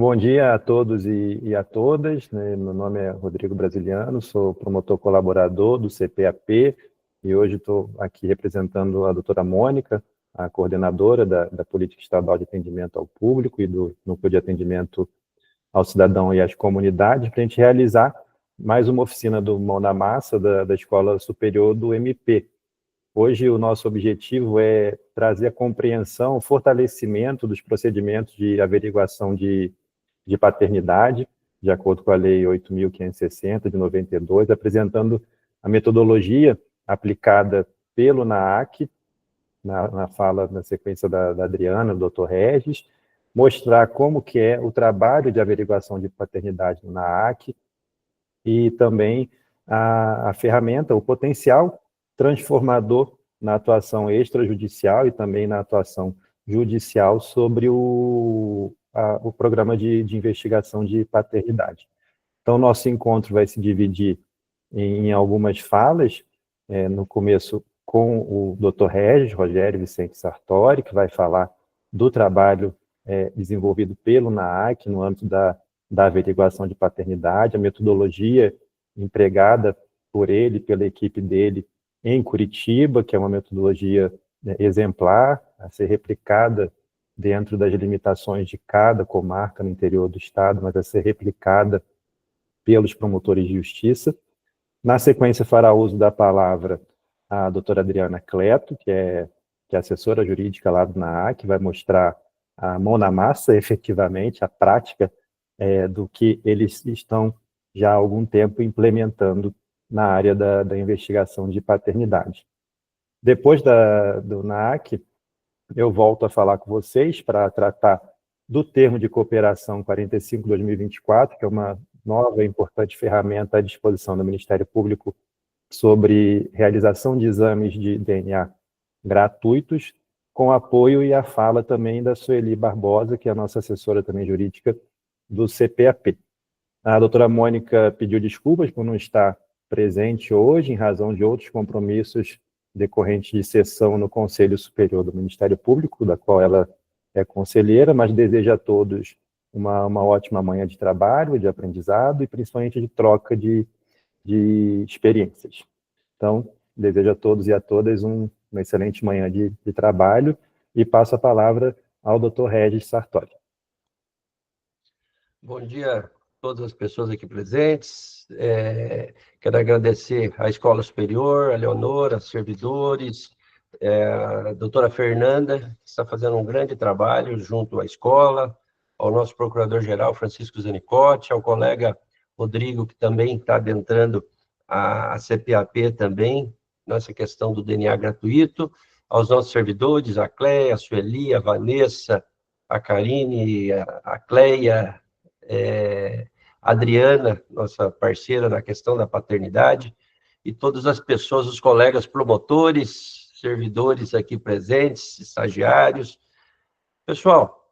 Bom dia a todos e a todas, né? Meu nome é Rodrigo Brasiliano, sou promotor colaborador do CPAP e hoje estou aqui representando a doutora Mônica, a coordenadora da Política Estadual de Atendimento ao Público e do Núcleo de Atendimento ao Cidadão e às Comunidades, para a gente realizar mais uma oficina do Mão na Massa da Escola Superior do MP. Hoje o nosso objetivo é trazer a compreensão, o fortalecimento dos procedimentos de averiguação de paternidade, de acordo com a Lei 8.560, de 92, apresentando a metodologia aplicada pelo NAAC, na fala, na sequência da Adriana, do Dr. Regis, mostrar como que é o trabalho de averiguação de paternidade no NAAC e também a ferramenta, o potencial transformador na atuação extrajudicial e também na atuação judicial sobre o programa de investigação de paternidade. Então, nosso encontro vai se dividir em algumas falas, no começo com o Dr. Regis, Rogério Vicente Sartori, que vai falar do trabalho desenvolvido pelo NAAC no âmbito da averiguação de paternidade, a metodologia empregada por ele, pela equipe dele em Curitiba, que é uma metodologia exemplar, a ser replicada dentro das limitações de cada comarca no interior do estado, mas a ser replicada pelos promotores de justiça. Na sequência, fará uso da palavra a doutora Adriana Cleto, que é assessora jurídica lá do NAAC, que vai mostrar a mão na massa, efetivamente, a prática do que eles estão já há algum tempo implementando na área da investigação de paternidade. Depois do NAAC, eu volto a falar com vocês para tratar do termo de cooperação 45/2024, que é uma nova e importante ferramenta à disposição do Ministério Público sobre realização de exames de DNA gratuitos, com apoio e a fala também da Sueli Barbosa, que é a nossa assessora também jurídica do CPAP. A doutora Mônica pediu desculpas por não estar presente hoje, em razão de outros compromissos decorrentes de sessão no Conselho Superior do Ministério Público, da qual ela é conselheira, mas deseja a todos uma ótima manhã de trabalho, de aprendizado e principalmente de troca de experiências. Então, desejo a todos e a todas uma excelente manhã de trabalho e passo a palavra ao Dr. Regis Sartori. Bom dia a todas as pessoas aqui presentes. Quero agradecer à Escola Superior, a Leonora, aos servidores, a doutora Fernanda, que está fazendo um grande trabalho junto à escola, ao nosso procurador-geral, Francisco Zanicotti, ao colega Rodrigo, que também está adentrando a CPAP também, nessa questão do DNA gratuito, aos nossos servidores, a Cleia, a Sueli, a Vanessa, a Karine, a Cleia, a Adriana, nossa parceira na questão da paternidade, e todas as pessoas, os colegas promotores, servidores aqui presentes, estagiários. Pessoal,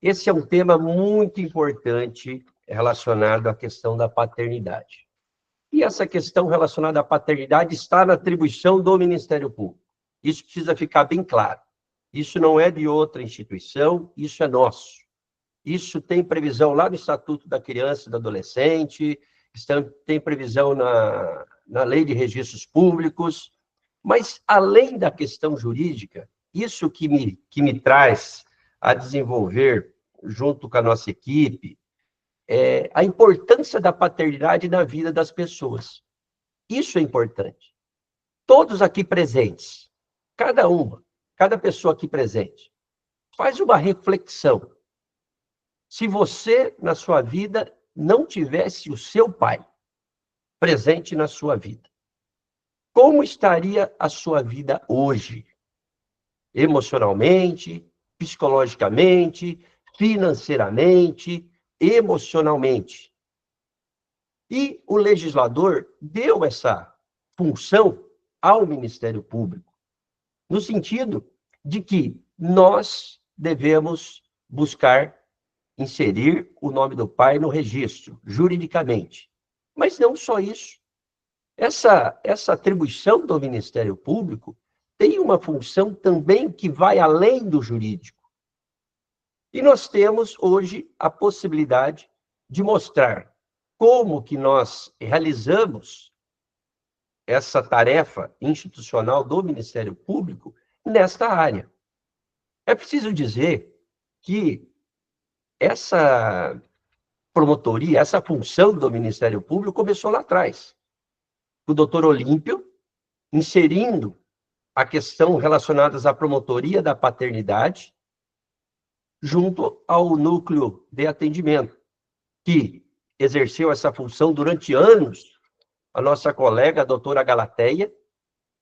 esse é um tema muito importante relacionado à questão da paternidade. E essa questão relacionada à paternidade está na atribuição do Ministério Público. Isso precisa ficar bem claro. Isso não é de outra instituição, isso é nosso. Isso tem previsão lá no Estatuto da Criança e do Adolescente, tem previsão na Lei de Registros Públicos, mas, além da questão jurídica, isso que me traz a desenvolver, junto com a nossa equipe, a importância da paternidade na vida das pessoas. Isso é importante. Todos aqui presentes, cada pessoa aqui presente, faz uma reflexão. Se você, na sua vida, não tivesse o seu pai presente na sua vida, como estaria a sua vida hoje? Emocionalmente, psicologicamente, financeiramente, emocionalmente. E o legislador deu essa função ao Ministério Público, no sentido de que nós devemos buscar inserir o nome do pai no registro, juridicamente. Mas não só isso. Essa atribuição do Ministério Público tem uma função também que vai além do jurídico. E nós temos hoje a possibilidade de mostrar como que nós realizamos essa tarefa institucional do Ministério Público nesta área. É preciso dizer que essa promotoria, essa função do Ministério Público começou lá atrás. O doutor Olímpio, inserindo a questão relacionada à promotoria da paternidade, junto ao núcleo de atendimento, que exerceu essa função durante anos, a nossa colega, a doutora Galateia,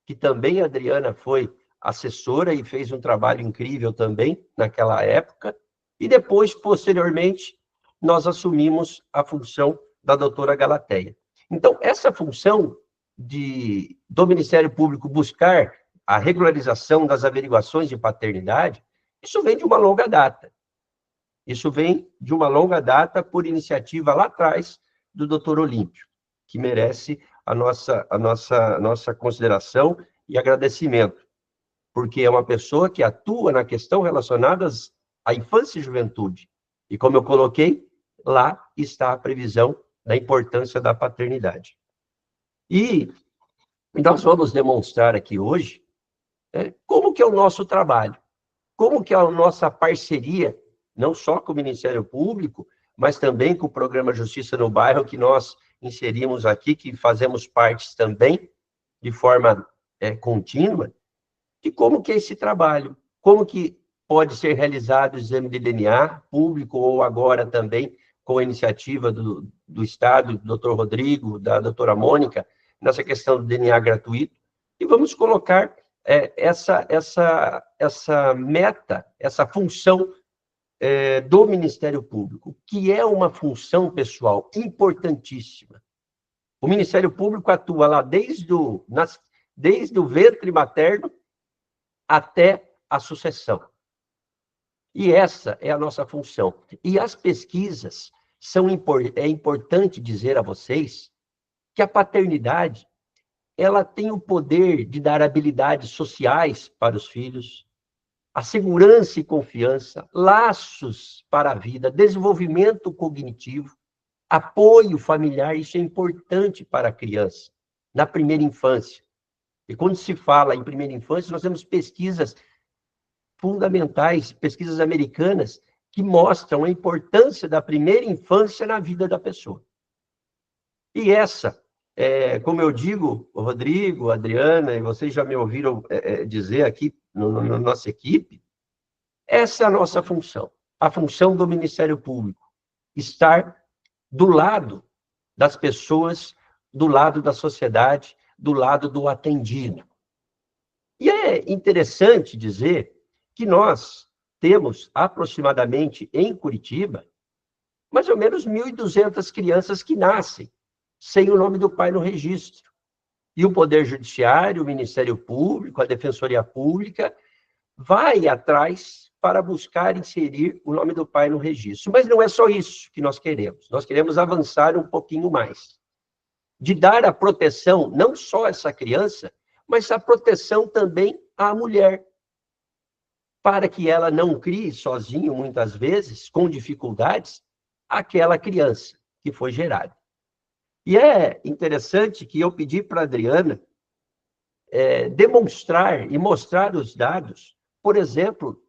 que também a Adriana foi assessora e fez um trabalho incrível também naquela época, e depois, posteriormente, nós assumimos a função da doutora Galateia. Então, essa função do Ministério Público buscar a regularização das averiguações de paternidade, isso vem de uma longa data. Isso vem de uma longa data por iniciativa lá atrás do doutor Olímpio, que merece a nossa consideração e agradecimento, porque é uma pessoa que atua na questão relacionada à infância e juventude. E como eu coloquei, lá está a previsão da importância da paternidade. E nós vamos demonstrar aqui hoje como que é o nosso trabalho, como que é a nossa parceria, não só com o Ministério Público, mas também com o Programa Justiça no Bairro, que nós inserimos aqui, que fazemos parte também, de forma contínua, de como que é esse trabalho, como que pode ser realizado o exame de DNA público, ou agora também com a iniciativa do Estado, do doutor Rodrigo, da doutora Mônica, nessa questão do DNA gratuito, e vamos colocar essa meta, essa função do Ministério Público, que é uma função, pessoal, importantíssima. O Ministério Público atua lá desde o ventre materno até a sucessão. E essa é a nossa função. E as pesquisas é importante dizer a vocês que a paternidade, ela tem o poder de dar habilidades sociais para os filhos, a segurança e confiança, laços para a vida, desenvolvimento cognitivo, apoio familiar. Isso é importante para a criança, na primeira infância. E quando se fala em primeira infância, nós temos pesquisas fundamentais, pesquisas americanas, que mostram a importância da primeira infância na vida da pessoa. E essa, como eu digo, o Rodrigo, a Adriana, e vocês já me ouviram dizer aqui na nossa equipe, essa é a nossa função, a função do Ministério Público, estar do lado das pessoas, do lado da sociedade, do lado do atendido. E é interessante dizer que nós temos aproximadamente em Curitiba mais ou menos 1.200 crianças que nascem sem o nome do pai no registro. E o Poder Judiciário, o Ministério Público, a Defensoria Pública, vai atrás para buscar inserir o nome do pai no registro. Mas não é só isso que nós queremos. Nós queremos avançar um pouquinho mais. De dar a proteção, não só a essa criança, mas a proteção também à mulher. Para que ela não crie sozinho, muitas vezes, com dificuldades, aquela criança que foi gerada. E é interessante que eu pedi para a Adriana demonstrar e mostrar os dados, por exemplo,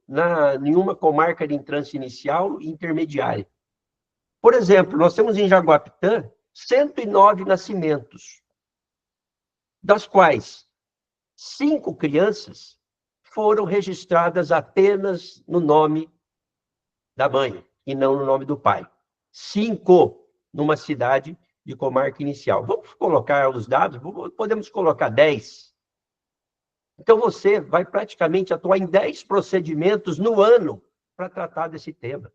em uma comarca de entrância inicial e intermediária. Por exemplo, nós temos em Jaguapitã 109 nascimentos, das quais 5 crianças foram registradas apenas no nome da mãe e não no nome do pai. 5 numa cidade de comarca inicial. Vamos colocar os dados? Podemos colocar 10. Então, você vai praticamente atuar em 10 procedimentos no ano para tratar desse tema.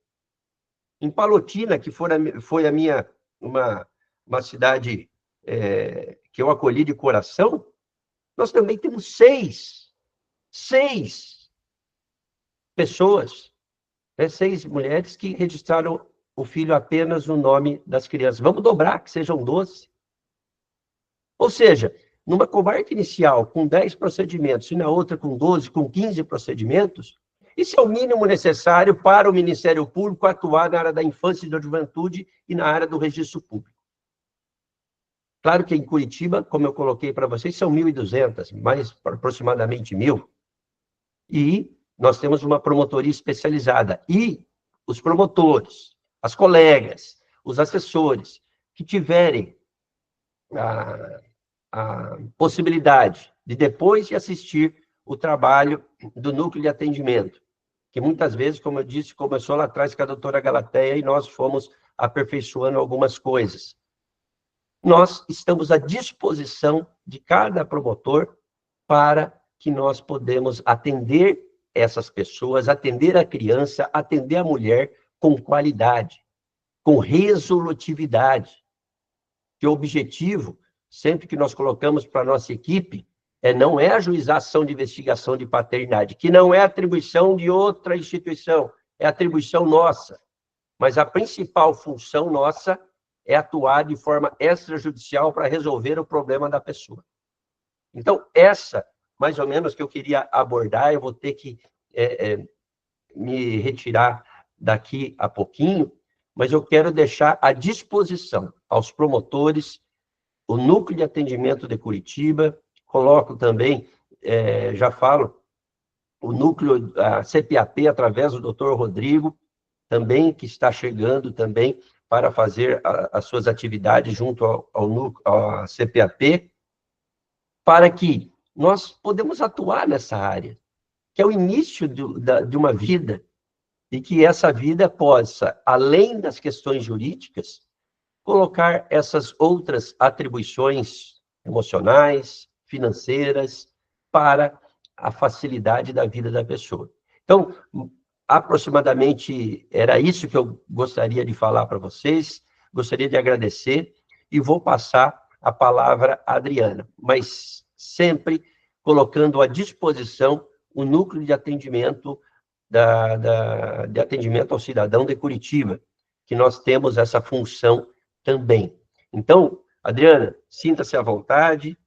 Em Palotina, que foi a minha, uma cidade que eu acolhi de coração, nós também temos 6 pessoas, 6 mulheres que registraram o filho apenas no nome das crianças. Vamos dobrar, que sejam 12. Ou seja, numa comarca inicial com 10 procedimentos, e na outra com 12, com 15 procedimentos, Isso é o mínimo necessário para o Ministério Público atuar na área da infância e da juventude e na área do registro público. Claro que em Curitiba, como eu coloquei para vocês, são 1.200, mais aproximadamente 1.000. E nós temos uma promotoria especializada. E os promotores, as colegas, os assessores que tiverem a possibilidade de, depois de assistir o trabalho do núcleo de atendimento, que muitas vezes, como eu disse, começou lá atrás com a doutora Galateia e nós fomos aperfeiçoando algumas coisas. Nós estamos à disposição de cada promotor para que nós podemos atender essas pessoas, atender a criança, atender a mulher com qualidade, com resolutividade. Que o objetivo, sempre que nós colocamos para a nossa equipe, não é ajuizar ação de investigação de paternidade, que não é atribuição de outra instituição, é atribuição nossa. Mas a principal função nossa é atuar de forma extrajudicial para resolver o problema da pessoa. Então, essa, mais ou menos, que eu queria abordar, eu vou ter que me retirar daqui a pouquinho, mas eu quero deixar à disposição aos promotores o Núcleo de Atendimento de Curitiba, coloco também, já falo, o núcleo, a CPAP, através do Dr. Rodrigo, também, que está chegando também para fazer as suas atividades junto ao núcleo, à CPAP, para que nós podemos atuar nessa área, que é o início de uma vida, e que essa vida possa, além das questões jurídicas, colocar essas outras atribuições emocionais, financeiras, para a facilidade da vida da pessoa. Então, aproximadamente era isso que eu gostaria de falar para vocês, gostaria de agradecer, e vou passar a palavra à Adriana, mas sempre colocando à disposição o núcleo de atendimento de atendimento ao cidadão de Curitiba, que nós temos essa função também. Então, Adriana, sinta-se à vontade,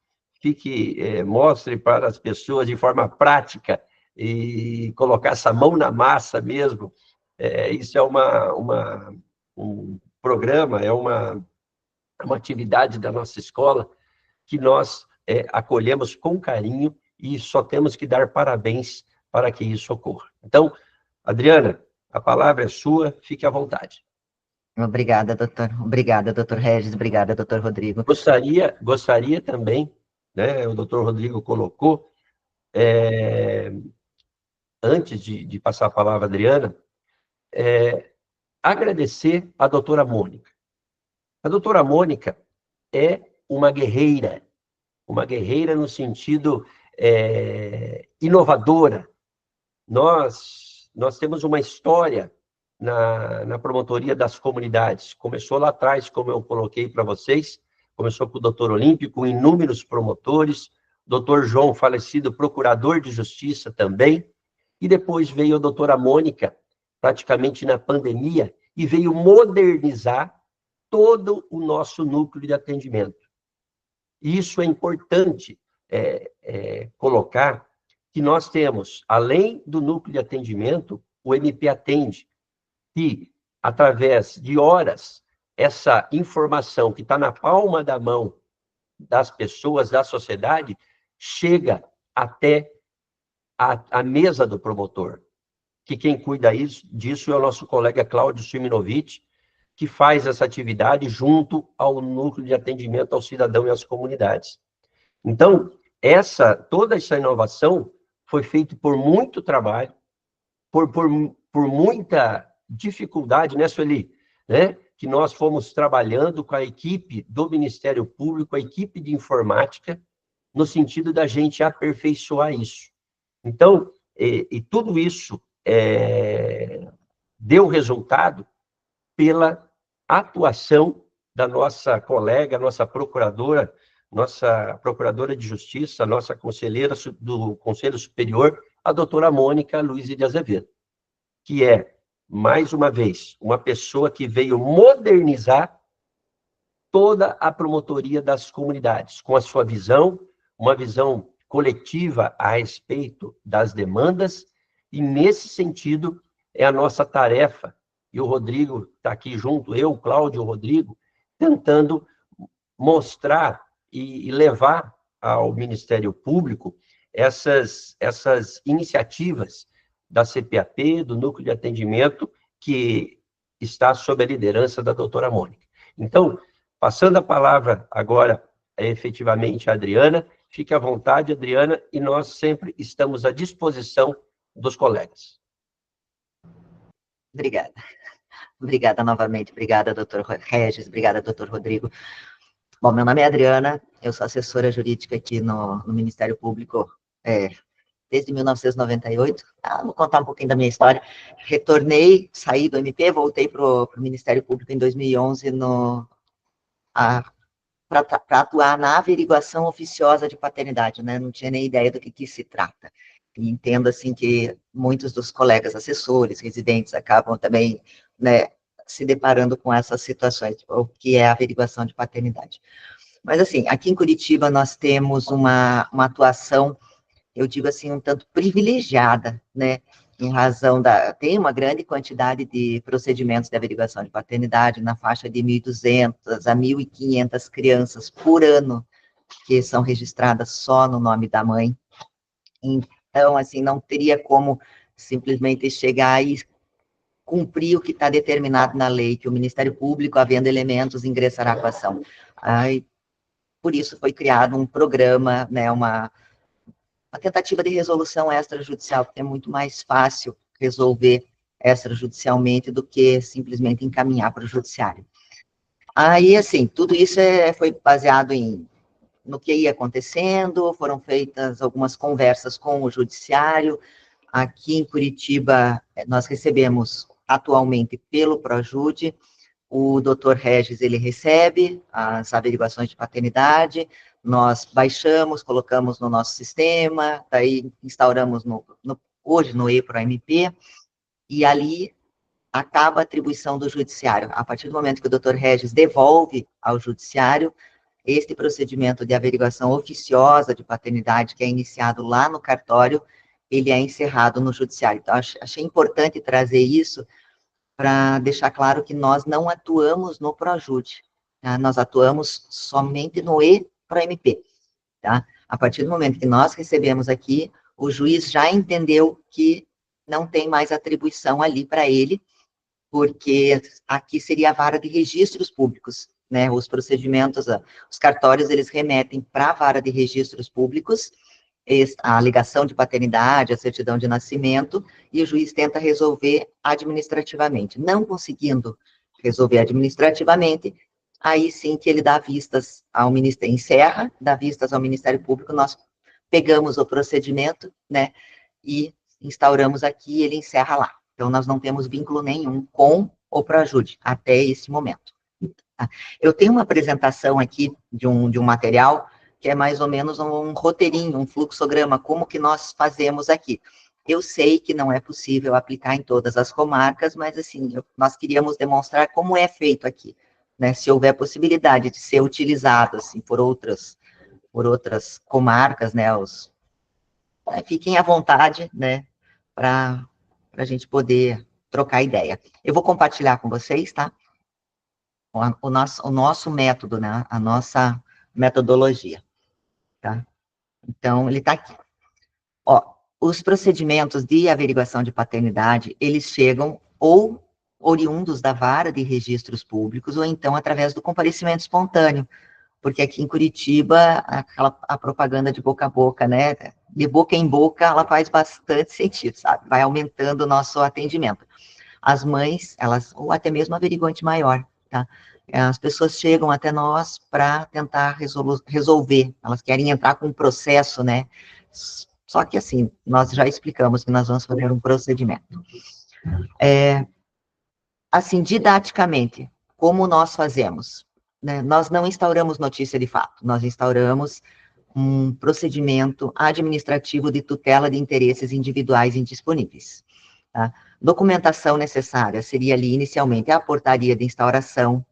mostre para as pessoas de forma prática e colocar essa mão na massa mesmo. Isso é um programa, é uma atividade da nossa escola que nós acolhemos com carinho e só temos que dar parabéns para que isso ocorra. Então, Adriana, a palavra é sua, fique à vontade. Obrigada, doutor. Obrigada, doutor Regis. Obrigada, doutor Rodrigo. Gostaria também, né, o doutor Rodrigo colocou, antes de passar a palavra à Adriana, agradecer à doutora Mônica. A doutora Mônica é uma guerreira no sentido inovadora. Nós temos uma história na promotoria das comunidades. Começou lá atrás, como eu coloquei para vocês, começou com o doutor Olímpio, com inúmeros promotores, doutor João, falecido procurador de justiça também, e depois veio a doutora Mônica, praticamente na pandemia, e veio modernizar todo o nosso núcleo de atendimento. Isso é importante colocar, que nós temos, além do núcleo de atendimento, o MP Atende, que, através de horas, essa informação que está na palma da mão das pessoas, da sociedade, chega até a mesa do promotor, que quem cuida disso é o nosso colega Cláudio Siminovich, que faz essa atividade junto ao núcleo de atendimento ao cidadão e às comunidades. Então, toda essa inovação foi feita por muito trabalho, por muita dificuldade, né, Sueli? Né? Que nós fomos trabalhando com a equipe do Ministério Público, a equipe de informática, no sentido da gente aperfeiçoar isso. Então, e tudo isso deu resultado pela atuação da nossa colega, nossa procuradora de justiça, nossa conselheira do Conselho Superior, a doutora Mônica Luiz de Azevedo, que é, mais uma vez, uma pessoa que veio modernizar toda a promotoria das comunidades, com a sua visão, uma visão coletiva a respeito das demandas E, nesse sentido, é a nossa tarefa, e o Rodrigo está aqui junto, eu, Cláudio, o Rodrigo, tentando mostrar e levar ao Ministério Público essas iniciativas da CPAP, do Núcleo de Atendimento, que está sob a liderança da doutora Mônica. Então, passando a palavra agora, efetivamente, à Adriana, fique à vontade, Adriana, e nós sempre estamos à disposição dos colegas. Obrigada. Obrigada novamente. Obrigada, doutor Regis. Obrigada, doutor Rodrigo. Bom, meu nome é Adriana, eu sou assessora jurídica aqui no Ministério Público desde 1998. Vou contar um pouquinho da minha história. Retornei, saí do MP, voltei para o Ministério Público em 2011 para atuar na averiguação oficiosa de paternidade, né? Não tinha nem ideia do que se trata. E entendo, assim, que muitos dos colegas assessores, residentes, acabam também, né, se deparando com essas situações, o que é a averiguação de paternidade. Mas, assim, aqui em Curitiba nós temos uma atuação, eu digo assim, um tanto privilegiada, né, em razão tem uma grande quantidade de procedimentos de averiguação de paternidade, na faixa de 1.200 a 1.500 crianças por ano, que são registradas só no nome da mãe. Então, assim, não teria como simplesmente chegar e cumprir o que está determinado na lei, que o Ministério Público, havendo elementos, ingressará com a ação. Por isso foi criado um programa, né, uma tentativa de resolução extrajudicial, porque é muito mais fácil resolver extrajudicialmente do que simplesmente encaminhar para o judiciário. Aí, assim, tudo isso foi baseado no que ia acontecendo, foram feitas algumas conversas com o judiciário. Aqui em Curitiba, nós recebemos atualmente pelo Projude, o doutor Regis, ele recebe as averiguações de paternidade, nós baixamos, colocamos no nosso sistema, daí instauramos hoje no EPRO-MP, e ali acaba a atribuição do judiciário. A partir do momento que o doutor Regis devolve ao judiciário, este procedimento de averiguação oficiosa de paternidade, que é iniciado lá no cartório, ele é encerrado no judiciário. Então, achei importante trazer isso para deixar claro que nós não atuamos no Projude, tá? Nós atuamos somente no EPRO-MP, tá? A partir do momento que nós recebemos aqui, o juiz já entendeu que não tem mais atribuição ali para ele, porque aqui seria a vara de registros públicos, né? Os procedimentos, os cartórios, eles remetem para a vara de registros públicos, a alegação de paternidade, a certidão de nascimento, e o juiz tenta resolver administrativamente. Não conseguindo resolver administrativamente, aí sim que ele dá vistas ao Ministério, encerra, dá vistas ao Ministério Público, nós pegamos o procedimento, né, e instauramos aqui, ele encerra lá. Então, nós não temos vínculo nenhum com o Projude, até esse momento. Eu tenho uma apresentação aqui de um material que é mais ou menos um roteirinho, um fluxograma, como que nós fazemos aqui. Eu sei que não é possível aplicar em todas as comarcas, mas, assim, nós queríamos demonstrar como é feito aqui, né? Se houver possibilidade de ser utilizado, assim, por outras comarcas, né? Fiquem à vontade, né? Para a gente poder trocar ideia. Eu vou compartilhar com vocês, tá? O nosso método, né? A nossa metodologia. Tá? Então, ele está aqui. Ó, os procedimentos de averiguação de paternidade, eles chegam ou oriundos da vara de registros públicos, ou então através do comparecimento espontâneo, porque aqui em Curitiba, a propaganda de boca a boca, né, de boca em boca, ela faz bastante sentido, sabe? Vai aumentando o nosso atendimento. As mães, ou até mesmo averiguante maior, tá? As pessoas chegam até nós para tentar resolver, elas querem entrar com um processo, né? Só que, assim, nós já explicamos que nós vamos fazer um procedimento. Assim, didaticamente, como nós fazemos? Né? Nós não instauramos notícia de fato, nós instauramos um procedimento administrativo de tutela de interesses individuais indisponíveis. Tá? Documentação necessária seria ali, inicialmente, a portaria de instauração,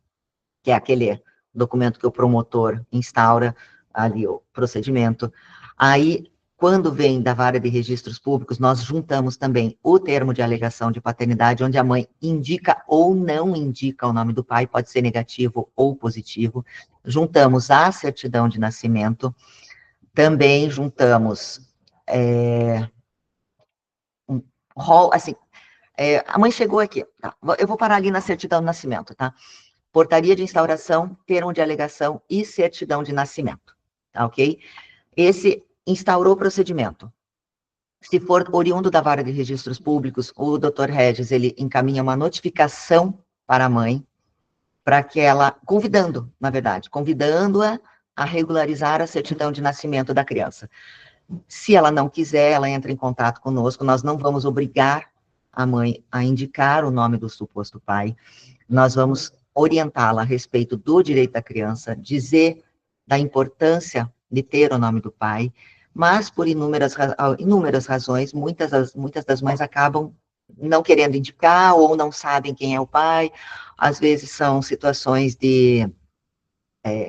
que é aquele documento que o promotor instaura ali o procedimento. Aí, quando vem da vara de registros públicos, nós juntamos também o termo de alegação de paternidade, onde a mãe indica ou não indica o nome do pai, pode ser negativo ou positivo. Juntamos a certidão de nascimento, também juntamos assim, a mãe chegou aqui, tá? Eu vou parar ali na certidão de nascimento, tá? Portaria de instauração, termo de alegação e certidão de nascimento, tá ok? Esse instaurou o procedimento. Se for oriundo da vara de registros públicos, o doutor Regis, ele encaminha uma notificação para a mãe, para que ela, convidando-a a regularizar a certidão de nascimento da criança. Se ela não quiser, ela entra em contato conosco, nós não vamos obrigar a mãe a indicar o nome do suposto pai, nós vamos orientá-la a respeito do direito da criança, dizer da importância de ter o nome do pai, mas por inúmeras razões, muitas das mães acabam não querendo indicar ou não sabem quem é o pai, às vezes são situações de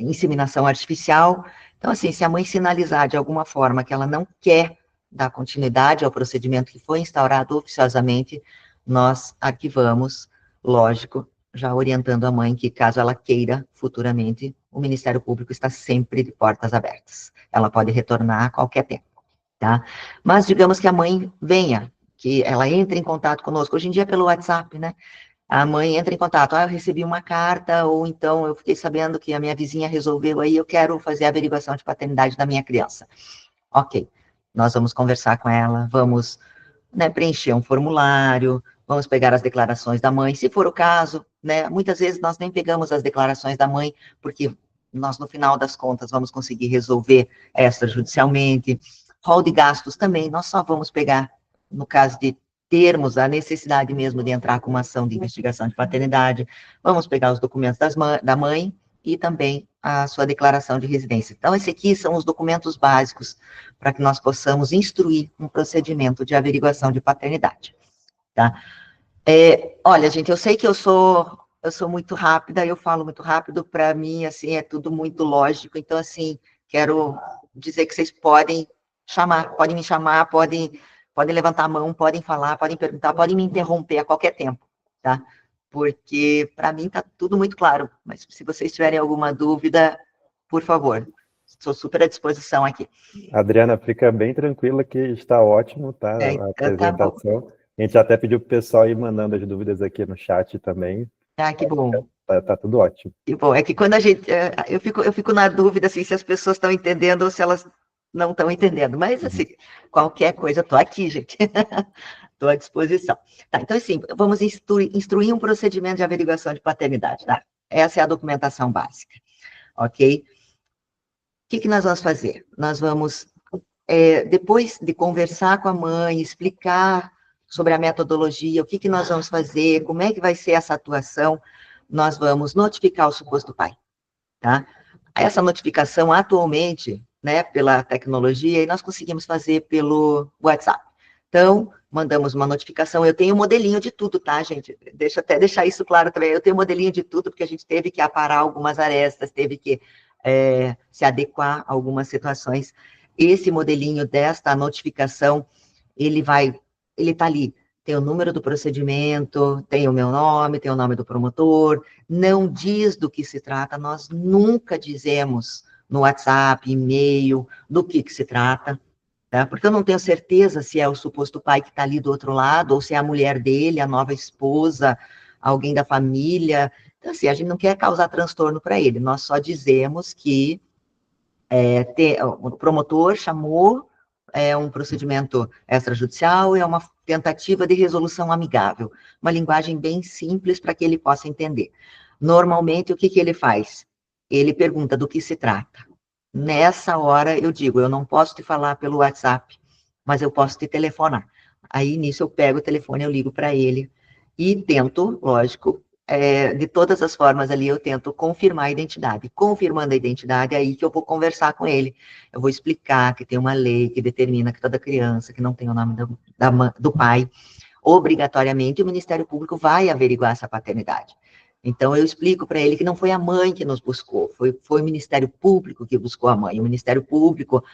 inseminação artificial. Então, assim, se a mãe sinalizar de alguma forma que ela não quer dar continuidade ao procedimento que foi instaurado oficiosamente, nós arquivamos, lógico, já orientando a mãe que, caso ela queira futuramente, o Ministério Público está sempre de portas abertas. Ela pode retornar a qualquer tempo, tá? Mas digamos que a mãe venha, que ela entre em contato conosco, hoje em dia é pelo WhatsApp, né? A mãe entra em contato, eu recebi uma carta, ou então eu fiquei sabendo que a minha vizinha resolveu aí, eu quero fazer a averiguação de paternidade da minha criança. Ok, nós vamos conversar com ela, vamos, né, preencher um formulário, vamos pegar as declarações da mãe, se for o caso, né, muitas vezes nós nem pegamos as declarações da mãe, porque nós, no final das contas, vamos conseguir resolver extrajudicialmente. Rol de gastos também, nós só vamos pegar, no caso de termos a necessidade mesmo de entrar com uma ação de investigação de paternidade, vamos pegar os documentos da mãe e também a sua declaração de residência. Então, esses aqui são os documentos básicos para que nós possamos instruir um procedimento de averiguação de paternidade, tá? Olha, gente, eu sei que eu sou muito rápida, eu falo muito rápido, para mim, assim, é tudo muito lógico, então, assim, quero dizer que vocês podem me chamar, podem levantar a mão, podem falar, podem perguntar, podem me interromper a qualquer tempo, tá? Porque, para mim, está tudo muito claro, mas se vocês tiverem alguma dúvida, por favor, estou super à disposição aqui. Adriana, fica bem tranquila que está ótimo, tá? A apresentação. Tá, a gente até pediu para o pessoal ir mandando as dúvidas aqui no chat também. Que bom. Tá tudo ótimo. Que bom, é que quando a gente, eu fico na dúvida, assim, se as pessoas estão entendendo ou se elas não estão entendendo, mas, assim, qualquer coisa, eu estou aqui, gente, estou à disposição. Tá, então, assim, vamos instruir um procedimento de averiguação de paternidade, tá? Essa é a documentação básica, ok? O que nós vamos fazer? Nós vamos, depois de conversar com a mãe, explicar sobre a metodologia, o que nós vamos fazer, como é que vai ser essa atuação, nós vamos notificar o suposto pai, tá? Essa notificação, atualmente, né, pela tecnologia, e nós conseguimos fazer pelo WhatsApp. Então, mandamos uma notificação, eu tenho um modelinho de tudo, tá, gente? Deixa até deixar isso claro também, eu tenho um modelinho de tudo, porque a gente teve que aparar algumas arestas, teve que se adequar a algumas situações. Esse modelinho desta notificação, ele está ali, tem o número do procedimento, tem o meu nome, tem o nome do promotor, não diz do que se trata, nós nunca dizemos no WhatsApp, e-mail, do que se trata, tá? Porque eu não tenho certeza se é o suposto pai que está ali do outro lado, ou se é a mulher dele, a nova esposa, alguém da família. Então, assim, a gente não quer causar transtorno para ele, nós só dizemos que o promotor chamou, um procedimento extrajudicial, é uma tentativa de resolução amigável, uma linguagem bem simples para que ele possa entender. Normalmente, o que ele faz? Ele pergunta do que se trata. Nessa hora, eu digo, eu não posso te falar pelo WhatsApp, mas eu posso te telefonar. Aí, nisso, eu pego o telefone, eu ligo para ele e tento, lógico, de todas as formas ali, eu tento confirmar a identidade. Confirmando a identidade, é aí que eu vou conversar com ele. Eu vou explicar que tem uma lei que determina que toda criança que não tem o nome do pai, obrigatoriamente, o Ministério Público vai averiguar essa paternidade. Então, eu explico para ele que não foi a mãe que nos buscou, foi o Ministério Público que buscou a mãe. O Ministério Público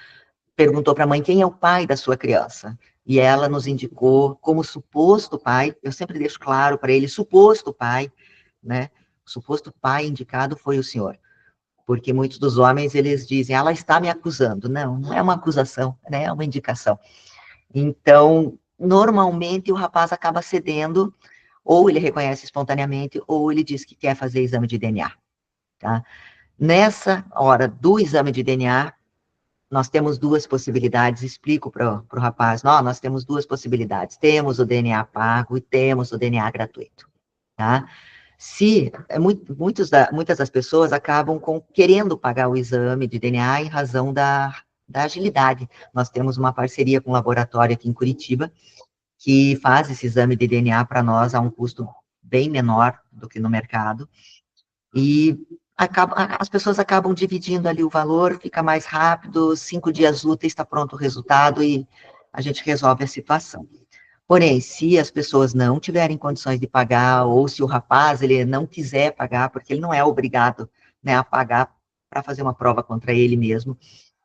perguntou para a mãe quem é o pai da sua criança. E ela nos indicou como suposto pai, eu sempre deixo claro para ele, suposto pai, né? O suposto pai indicado foi o senhor. Porque muitos dos homens, eles dizem, ela está me acusando. Não, não é uma acusação, né? É uma indicação. Então, normalmente, o rapaz acaba cedendo, ou ele reconhece espontaneamente, ou ele diz que quer fazer exame de DNA, tá? Nessa hora do exame de DNA, nós temos duas possibilidades, explico para o rapaz, nós temos duas possibilidades, temos o DNA pago e temos o DNA gratuito, tá? Muitas das pessoas acabam querendo pagar o exame de DNA em razão da agilidade. Nós temos uma parceria com um laboratório aqui em Curitiba, que faz esse exame de DNA para nós a um custo bem menor do que no mercado, e as pessoas acabam dividindo ali o valor, fica mais rápido, 5 dias úteis, está pronto o resultado e a gente resolve a situação. Porém, se as pessoas não tiverem condições de pagar, ou se o rapaz ele não quiser pagar, porque ele não é obrigado, né, a pagar para fazer uma prova contra ele mesmo,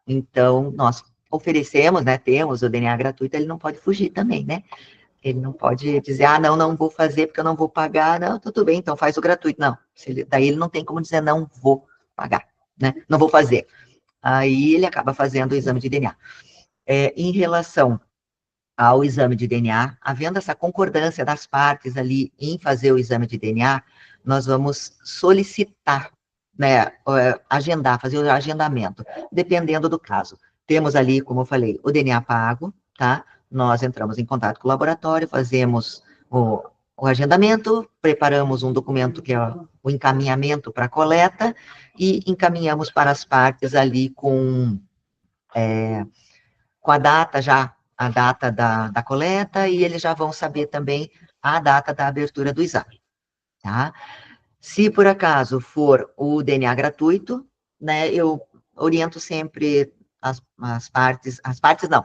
então nós oferecemos, né, temos o DNA gratuito, ele não pode fugir também, né? Ele não pode dizer, não vou fazer porque eu não vou pagar, não, tudo bem, então faz o gratuito. Não, daí ele não tem como dizer, não vou pagar, né? Não vou fazer. Aí ele acaba fazendo o exame de DNA. Em relação ao exame de DNA, havendo essa concordância das partes ali em fazer o exame de DNA, nós vamos solicitar, né, agendar, fazer o agendamento, dependendo do caso. Temos ali, como eu falei, o DNA pago, tá? Nós entramos em contato com o laboratório, fazemos o agendamento, preparamos um documento que é o encaminhamento para a coleta e encaminhamos para as partes ali com a data da coleta, e eles já vão saber também a data da abertura do exame, tá? Se por acaso for o DNA gratuito, né, eu oriento sempre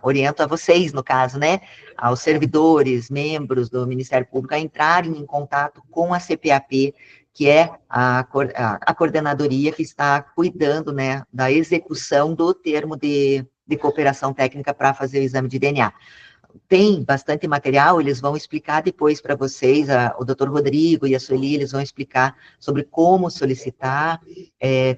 oriento a vocês, no caso, né, aos servidores, membros do Ministério Público, a entrarem em contato com a CPAP, que é a coordenadoria que está cuidando, né, da execução do termo de cooperação técnica para fazer o exame de DNA. Tem bastante material, eles vão explicar depois para vocês, o doutor Rodrigo e a Sueli, eles vão explicar sobre como solicitar,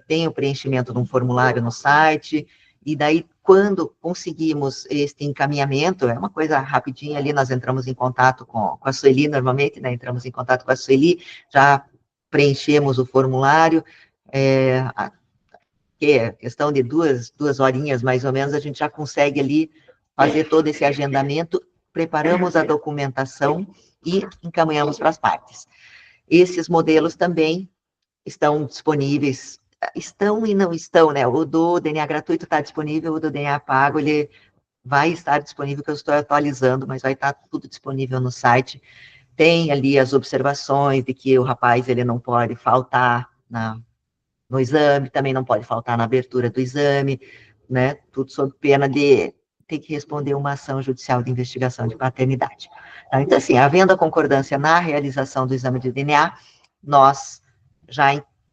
tem o preenchimento de um formulário no site, e daí, quando conseguimos este encaminhamento, é uma coisa rapidinha ali, nós entramos em contato com a Sueli, normalmente, né, entramos em contato com a Sueli, já preenchemos o formulário, que é questão de duas horinhas, mais ou menos, a gente já consegue ali fazer todo esse agendamento, preparamos a documentação e encaminhamos para as partes. Esses modelos também estão disponíveis, estão e não estão, né? O do DNA gratuito está disponível, o do DNA pago, ele vai estar disponível, que eu estou atualizando, mas vai estar tudo disponível no site. Tem ali as observações de que o rapaz, ele não pode faltar no exame, também não pode faltar na abertura do exame, né? Tudo sob pena de ter que responder uma ação judicial de investigação de paternidade. Então, assim, havendo a concordância na realização do exame de DNA, nós já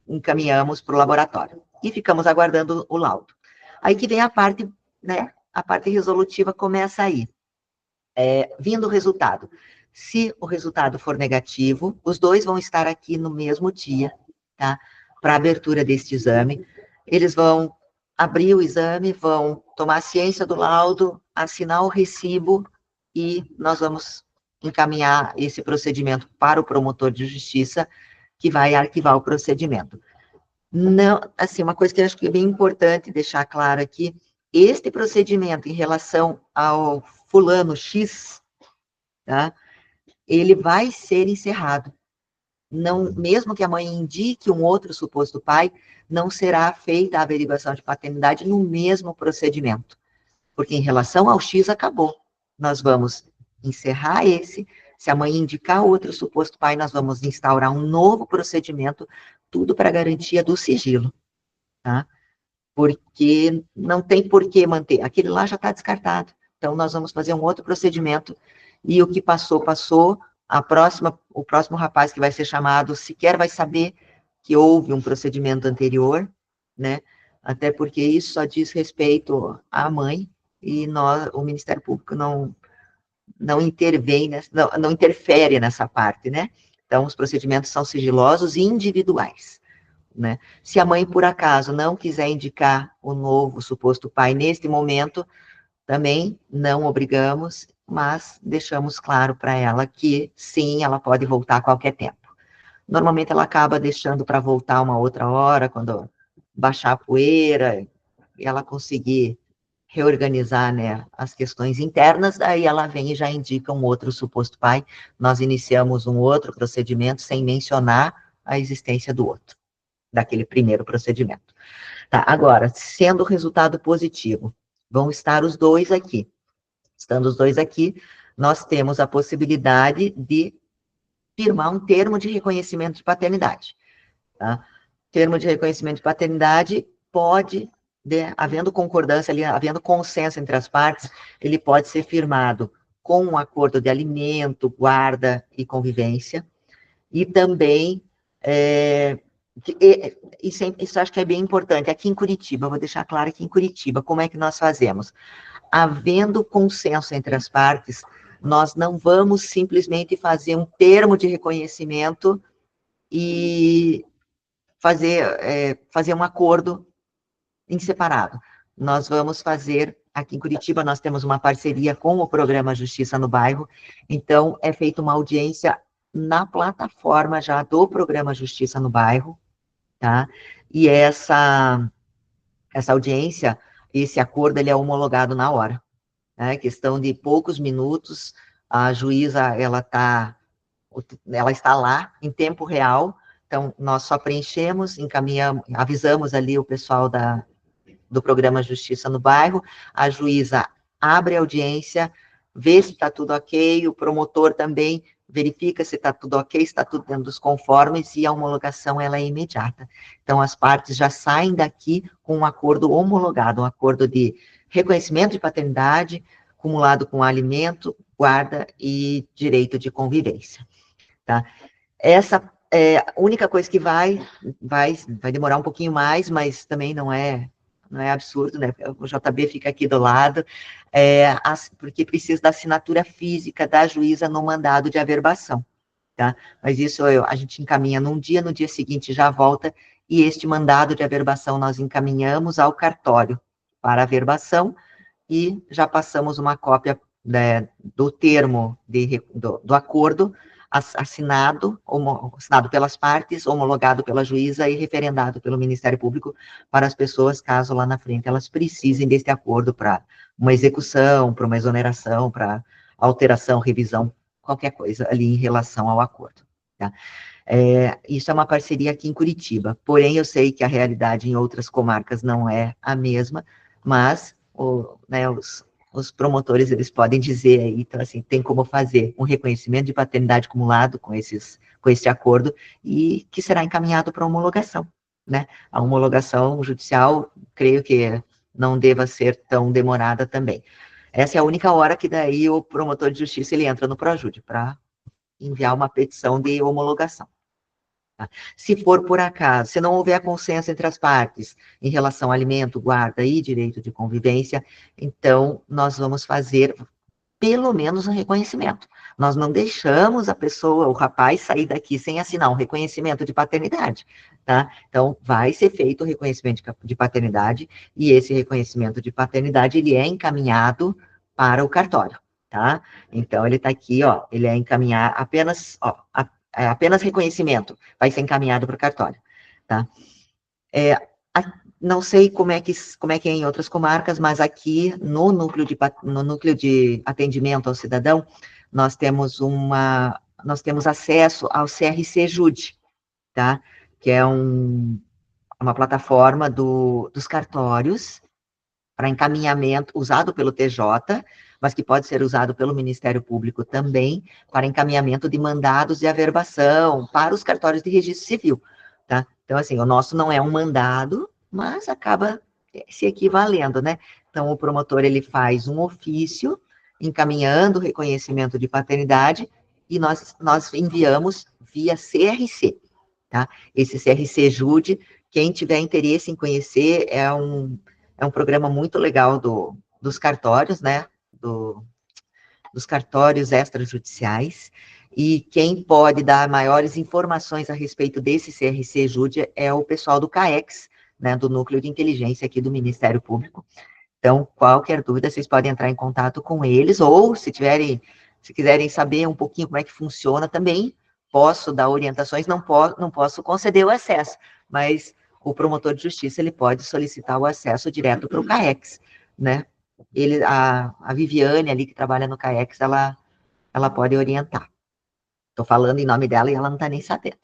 encaminhamos para o laboratório e ficamos aguardando o laudo. Aí que vem a parte, né? A parte resolutiva começa aí. Vindo o resultado. Se o resultado for negativo, os dois vão estar aqui no mesmo dia, tá? Para a abertura deste exame. Eles vão abrir o exame, vão tomar ciência do laudo, assinar o recibo e nós vamos encaminhar esse procedimento para o promotor de justiça, que vai arquivar o procedimento. Não, assim, uma coisa que eu acho que é bem importante deixar claro aqui, este procedimento em relação ao fulano X, tá? Ele vai ser encerrado. Não, mesmo que a mãe indique um outro suposto pai, não será feita a averiguação de paternidade no mesmo procedimento. Porque em relação ao X, acabou. Nós vamos encerrar esse, se a mãe indicar outro suposto pai, nós vamos instaurar um novo procedimento, tudo para garantia do sigilo, tá? Porque não tem por que manter, aquele lá já está descartado. Então, nós vamos fazer um outro procedimento, e o que passou, passou. O próximo rapaz que vai ser chamado sequer vai saber que houve um procedimento anterior, né? Até porque isso só diz respeito à mãe e o Ministério Público não intervém, não interfere nessa parte, né? Então, os procedimentos são sigilosos e individuais, né? Se a mãe, por acaso, não quiser indicar o novo suposto pai neste momento, também não obrigamos, mas deixamos claro para ela que, sim, ela pode voltar a qualquer tempo. Normalmente, ela acaba deixando para voltar uma outra hora, quando baixar a poeira, e ela conseguir reorganizar, né, as questões internas, daí ela vem e já indica um outro suposto pai, nós iniciamos um outro procedimento sem mencionar a existência do outro, daquele primeiro procedimento. Tá, agora, sendo o resultado positivo, vão estar os dois aqui. Estando os dois aqui, nós temos a possibilidade de firmar um termo de reconhecimento de paternidade, tá? Termo de reconhecimento de paternidade pode, havendo concordância ali, havendo consenso entre as partes, ele pode ser firmado com um acordo de alimento, guarda e convivência, e também, isso acho que é bem importante, aqui em Curitiba, vou deixar claro aqui em Curitiba, como é que nós fazemos? Havendo consenso entre as partes, nós não vamos simplesmente fazer um termo de reconhecimento e fazer um acordo em separado. Nós vamos fazer, aqui em Curitiba, nós temos uma parceria com o Programa Justiça no Bairro, então é feita uma audiência na plataforma já do Programa Justiça no Bairro, tá? E essa audiência, esse acordo, ele é homologado na hora, né? Questão de poucos minutos, a juíza, ela está lá em tempo real. Então, nós só preenchemos, encaminhamos, avisamos ali o pessoal do Programa Justiça no Bairro, a juíza abre a audiência, vê se está tudo ok, o promotor também verifica se está tudo ok, se está tudo dentro dos conformes, e a homologação, ela é imediata. Então, as partes já saem daqui com um acordo homologado, um acordo de reconhecimento de paternidade, acumulado com alimento, guarda e direito de convivência, tá? Essa é a única coisa que vai demorar um pouquinho mais, mas também não é absurdo, né? O JB fica aqui do lado, porque precisa da assinatura física da juíza no mandado de averbação, tá? Mas isso a gente encaminha num dia, no dia seguinte já volta, e este mandado de averbação nós encaminhamos ao cartório para averbação, e já passamos uma cópia, né, do termo do acordo, assinado pelas partes, homologado pela juíza e referendado pelo Ministério Público para as pessoas, caso lá na frente elas precisem desse acordo para uma execução, para uma exoneração, para alteração, revisão, qualquer coisa ali em relação ao acordo, tá? Isso é uma parceria aqui em Curitiba, porém eu sei que a realidade em outras comarcas não é a mesma, mas os promotores, eles podem dizer aí, então, assim, tem como fazer um reconhecimento de paternidade acumulado com esse acordo, e que será encaminhado para homologação, né? A homologação judicial, creio que não deva ser tão demorada também. Essa é a única hora que daí o promotor de justiça, ele entra no Projude, para enviar uma petição de homologação. Se for por acaso, se não houver consenso entre as partes em relação ao alimento, guarda e direito de convivência, então nós vamos fazer pelo menos um reconhecimento. Nós não deixamos a pessoa, o rapaz, sair daqui sem assinar um reconhecimento de paternidade, tá? Então, vai ser feito o reconhecimento de paternidade, e esse reconhecimento de paternidade, ele é encaminhado para o cartório, tá? Então, ele está aqui, ó, ele é encaminhado apenas, ó, apenas reconhecimento, vai ser encaminhado para o cartório, tá? Não sei como é que é em outras comarcas, mas aqui no núcleo de atendimento ao cidadão, nós temos acesso ao CRC Jude, tá? Que é uma plataforma dos cartórios para encaminhamento, usado pelo TJ, mas que pode ser usado pelo Ministério Público também, para encaminhamento de mandados de averbação para os cartórios de registro civil, tá? Então, assim, o nosso não é um mandado, mas acaba se equivalendo, né? Então, o promotor, ele faz um ofício encaminhando o reconhecimento de paternidade, e nós enviamos via CRC, tá? Esse CRC Jude, quem tiver interesse em conhecer, é um programa muito legal do dos cartórios, né, dos cartórios extrajudiciais, e quem pode dar maiores informações a respeito desse CRC Júdia é o pessoal do CAEX, né, do Núcleo de Inteligência aqui do Ministério Público. Então, qualquer dúvida, vocês podem entrar em contato com eles, ou se quiserem saber um pouquinho como é que funciona também, posso dar orientações, não posso conceder o acesso, mas o promotor de justiça, ele pode solicitar o acesso direto para o CAEX, né? A Viviane ali, que trabalha no CAEX, ela pode orientar. Estou falando em nome dela e ela não está nem sabendo.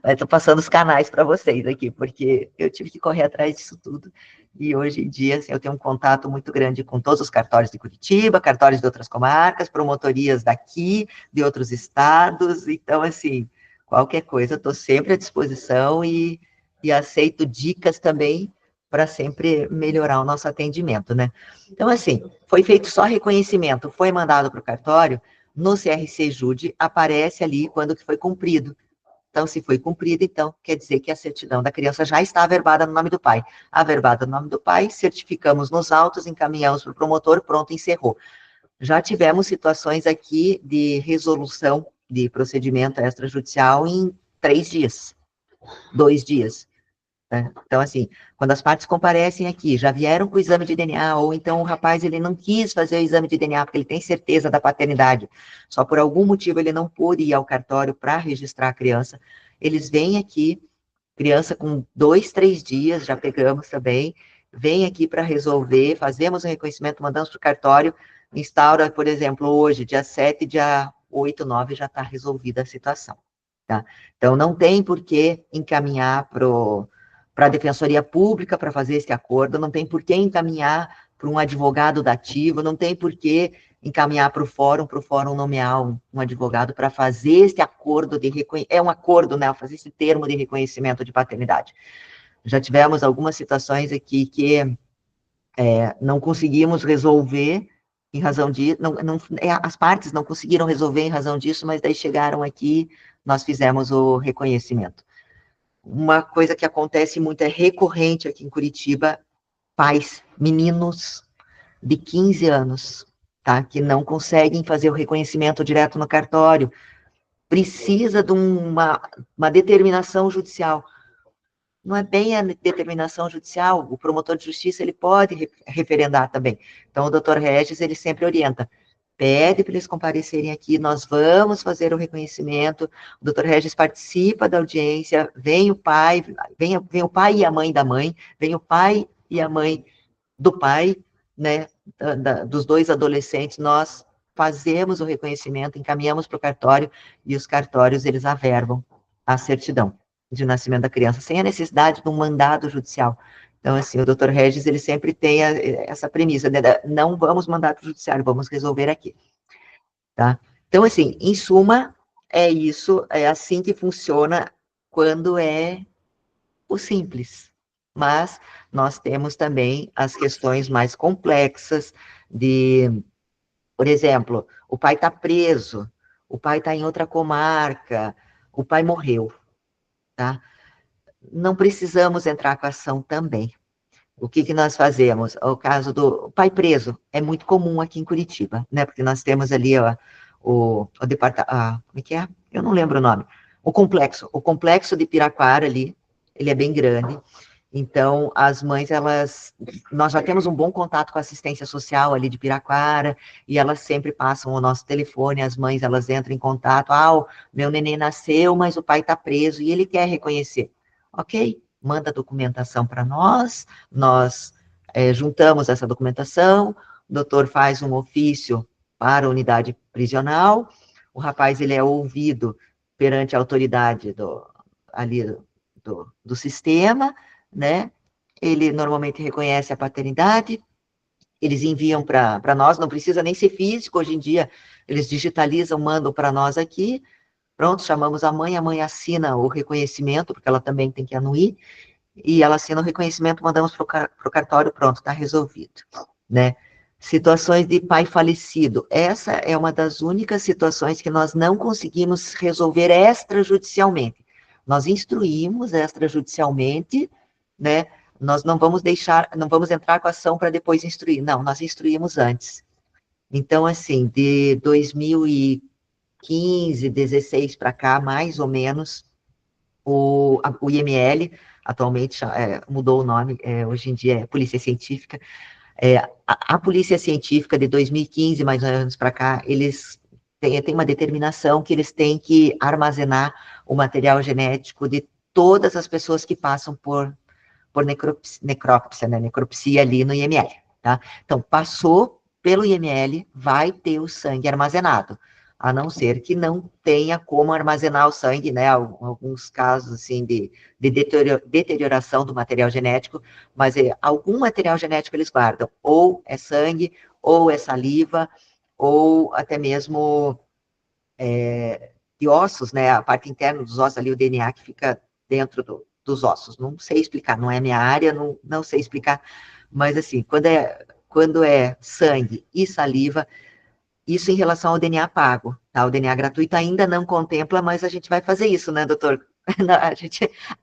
Mas estou passando os canais para vocês aqui, porque eu tive que correr atrás disso tudo. E hoje em dia, assim, eu tenho um contato muito grande com todos os cartórios de Curitiba, cartórios de outras comarcas, promotorias daqui, de outros estados. Então, assim, qualquer coisa, estou sempre à disposição e aceito dicas também para sempre melhorar o nosso atendimento, né? Então, assim, foi feito só reconhecimento, foi mandado para o cartório, no CRC Júdi aparece ali quando que foi cumprido. Então, se foi cumprido, então, quer dizer que a certidão da criança já está averbada no nome do pai. Averbada no nome do pai, certificamos nos autos, encaminhamos para o promotor, pronto, encerrou. Já tivemos situações aqui de resolução de procedimento extrajudicial em 3 dias, 2 dias. Né? Então, assim, quando as partes comparecem aqui, já vieram com o exame de DNA, ou então o rapaz, ele não quis fazer o exame de DNA, porque ele tem certeza da paternidade, só por algum motivo ele não pôde ir ao cartório para registrar a criança, eles vêm aqui, criança com 2, 3 dias, já pegamos também, vem aqui para resolver, fazemos um reconhecimento, mandamos para o cartório, instaura, por exemplo, hoje, dia 7, dia 8, 9, já está resolvida a situação. Tá? Então, não tem por que encaminhar para a Defensoria Pública para fazer esse acordo, não tem por que encaminhar para um advogado dativo, não tem por que encaminhar para o fórum nomear um advogado para fazer esse acordo de reconhecimento, é um acordo, né, fazer esse termo de reconhecimento de paternidade. Já tivemos algumas situações aqui que não conseguimos resolver em razão disso, as partes não conseguiram resolver em razão disso, mas daí chegaram aqui, nós fizemos o reconhecimento. Uma coisa que acontece muito, é recorrente aqui em Curitiba, pais, meninos de 15 anos, tá? Que não conseguem fazer o reconhecimento direto no cartório, precisa de uma determinação judicial. Não é bem a determinação judicial, o promotor de justiça, ele pode referendar também. Então, o doutor Regis, ele sempre orienta, pede para eles comparecerem aqui, nós vamos fazer o reconhecimento, o doutor Regis participa da audiência, vem o pai, vem o pai e a mãe da mãe, vem o pai e a mãe do pai, né, dos 2 adolescentes, nós fazemos o reconhecimento, encaminhamos para o cartório, e os cartórios, eles averbam a certidão de nascimento da criança, sem a necessidade de um mandado judicial. Então, assim, o doutor Regis, ele sempre tem essa premissa, né, não vamos mandar para o judiciário, vamos resolver aqui, tá? Então, assim, em suma, é isso, é assim que funciona quando é o simples. Mas nós temos também as questões mais complexas de, por exemplo, o pai está preso, o pai está em outra comarca, o pai morreu, tá? Não precisamos entrar com a ação também. O que nós fazemos? O caso do pai preso é muito comum aqui em Curitiba, né? Porque nós temos ali o departamento, como é que é? Eu não lembro o nome. O complexo de Piraquara ali, ele é bem grande. Então, as mães, nós já temos um bom contato com a assistência social ali de Piraquara, e elas sempre passam o nosso telefone, as mães, elas entram em contato, o meu neném nasceu, mas o pai está preso, e ele quer reconhecer. Ok, manda a documentação para nós juntamos essa documentação, o doutor faz um ofício para a unidade prisional, o rapaz, ele é ouvido perante a autoridade do sistema, né? Ele normalmente reconhece a paternidade, eles enviam para nós, não precisa nem ser físico, hoje em dia eles digitalizam, mandam para nós aqui, pronto, chamamos a mãe assina o reconhecimento, porque ela também tem que anuir, e ela assina o reconhecimento, mandamos para o cartório, pronto, está resolvido, né? Situações de pai falecido, essa é uma das únicas situações que nós não conseguimos resolver extrajudicialmente. Nós instruímos extrajudicialmente, né, nós não vamos entrar com a ação para depois instruir. Não, nós instruímos antes. Então, assim, de 2015, 16 para cá, mais ou menos, o IML, atualmente mudou o nome, hoje em dia é Polícia Científica. A Polícia Científica de 2015, mais ou menos para cá, eles têm uma determinação que eles têm que armazenar o material genético de todas as pessoas que passam por necrópsia, né, necropsia ali no IML, tá? Então, passou pelo IML, vai ter o sangue armazenado, a não ser que não tenha como armazenar o sangue, né, alguns casos, assim, de deterioração do material genético, mas algum material genético eles guardam, ou é sangue, ou é saliva, ou até mesmo de ossos, né, a parte interna dos ossos ali, o DNA que fica dentro dos ossos. Não sei explicar, não é minha área, não sei explicar, mas assim, quando é sangue e saliva, isso em relação ao DNA pago, tá? O DNA gratuito ainda não contempla, mas a gente vai fazer isso, né, doutor?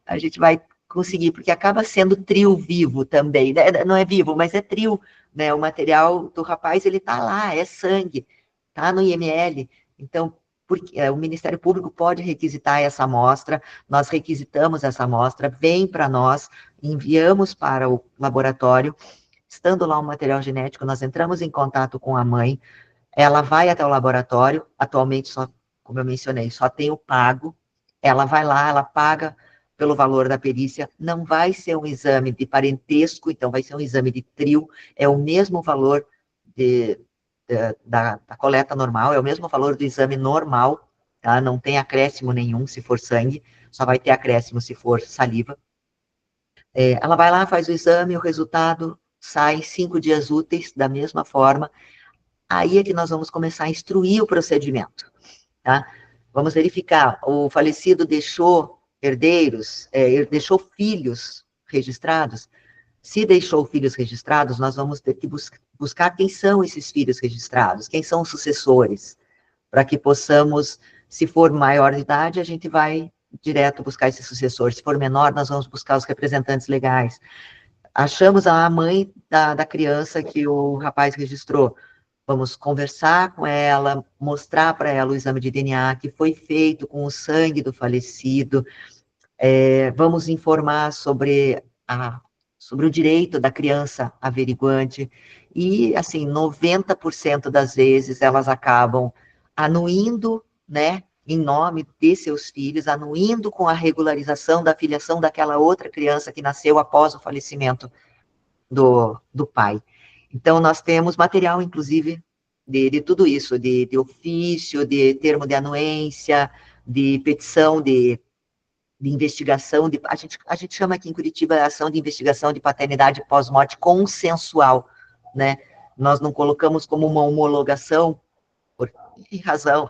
A gente vai conseguir, porque acaba sendo trio vivo também, né? Não é vivo, mas é trio, né? O material do rapaz, ele tá lá, é sangue, tá no IML, então, porque o Ministério Público pode requisitar essa amostra, nós requisitamos essa amostra, vem para nós, enviamos para o laboratório, estando lá o material genético, nós entramos em contato com a mãe, ela vai até o laboratório, atualmente, só, como eu mencionei, só tem o pago, ela vai lá, ela paga pelo valor da perícia, não vai ser um exame de parentesco, então vai ser um exame de trio, é o mesmo valor da coleta normal, é o mesmo valor do exame normal, tá? Não tem acréscimo nenhum se for sangue, só vai ter acréscimo se for saliva. Ela vai lá, faz o exame, o resultado sai 5 dias úteis, da mesma forma, aí é que nós vamos começar a instruir o procedimento, tá? Vamos verificar, o falecido deixou herdeiros, deixou filhos registrados. Se deixou filhos registrados, nós vamos ter que buscar quem são esses filhos registrados, quem são os sucessores, para que possamos, se for maior de idade, a gente vai direto buscar esse sucessor, se for menor, nós vamos buscar os representantes legais. Achamos a mãe da criança que o rapaz registrou, vamos conversar com ela, mostrar para ela o exame de DNA que foi feito com o sangue do falecido, vamos informar sobre o direito da criança averiguante, e, assim, 90% das vezes elas acabam anuindo, né, em nome de seus filhos, anuindo com a regularização da filiação daquela outra criança que nasceu após o falecimento do pai. Então, nós temos material, inclusive, de tudo isso, de ofício, de termo de anuência, de petição de investigação, a gente chama aqui em Curitiba a ação de investigação de paternidade pós-morte consensual, né? Nós não colocamos como uma homologação, em razão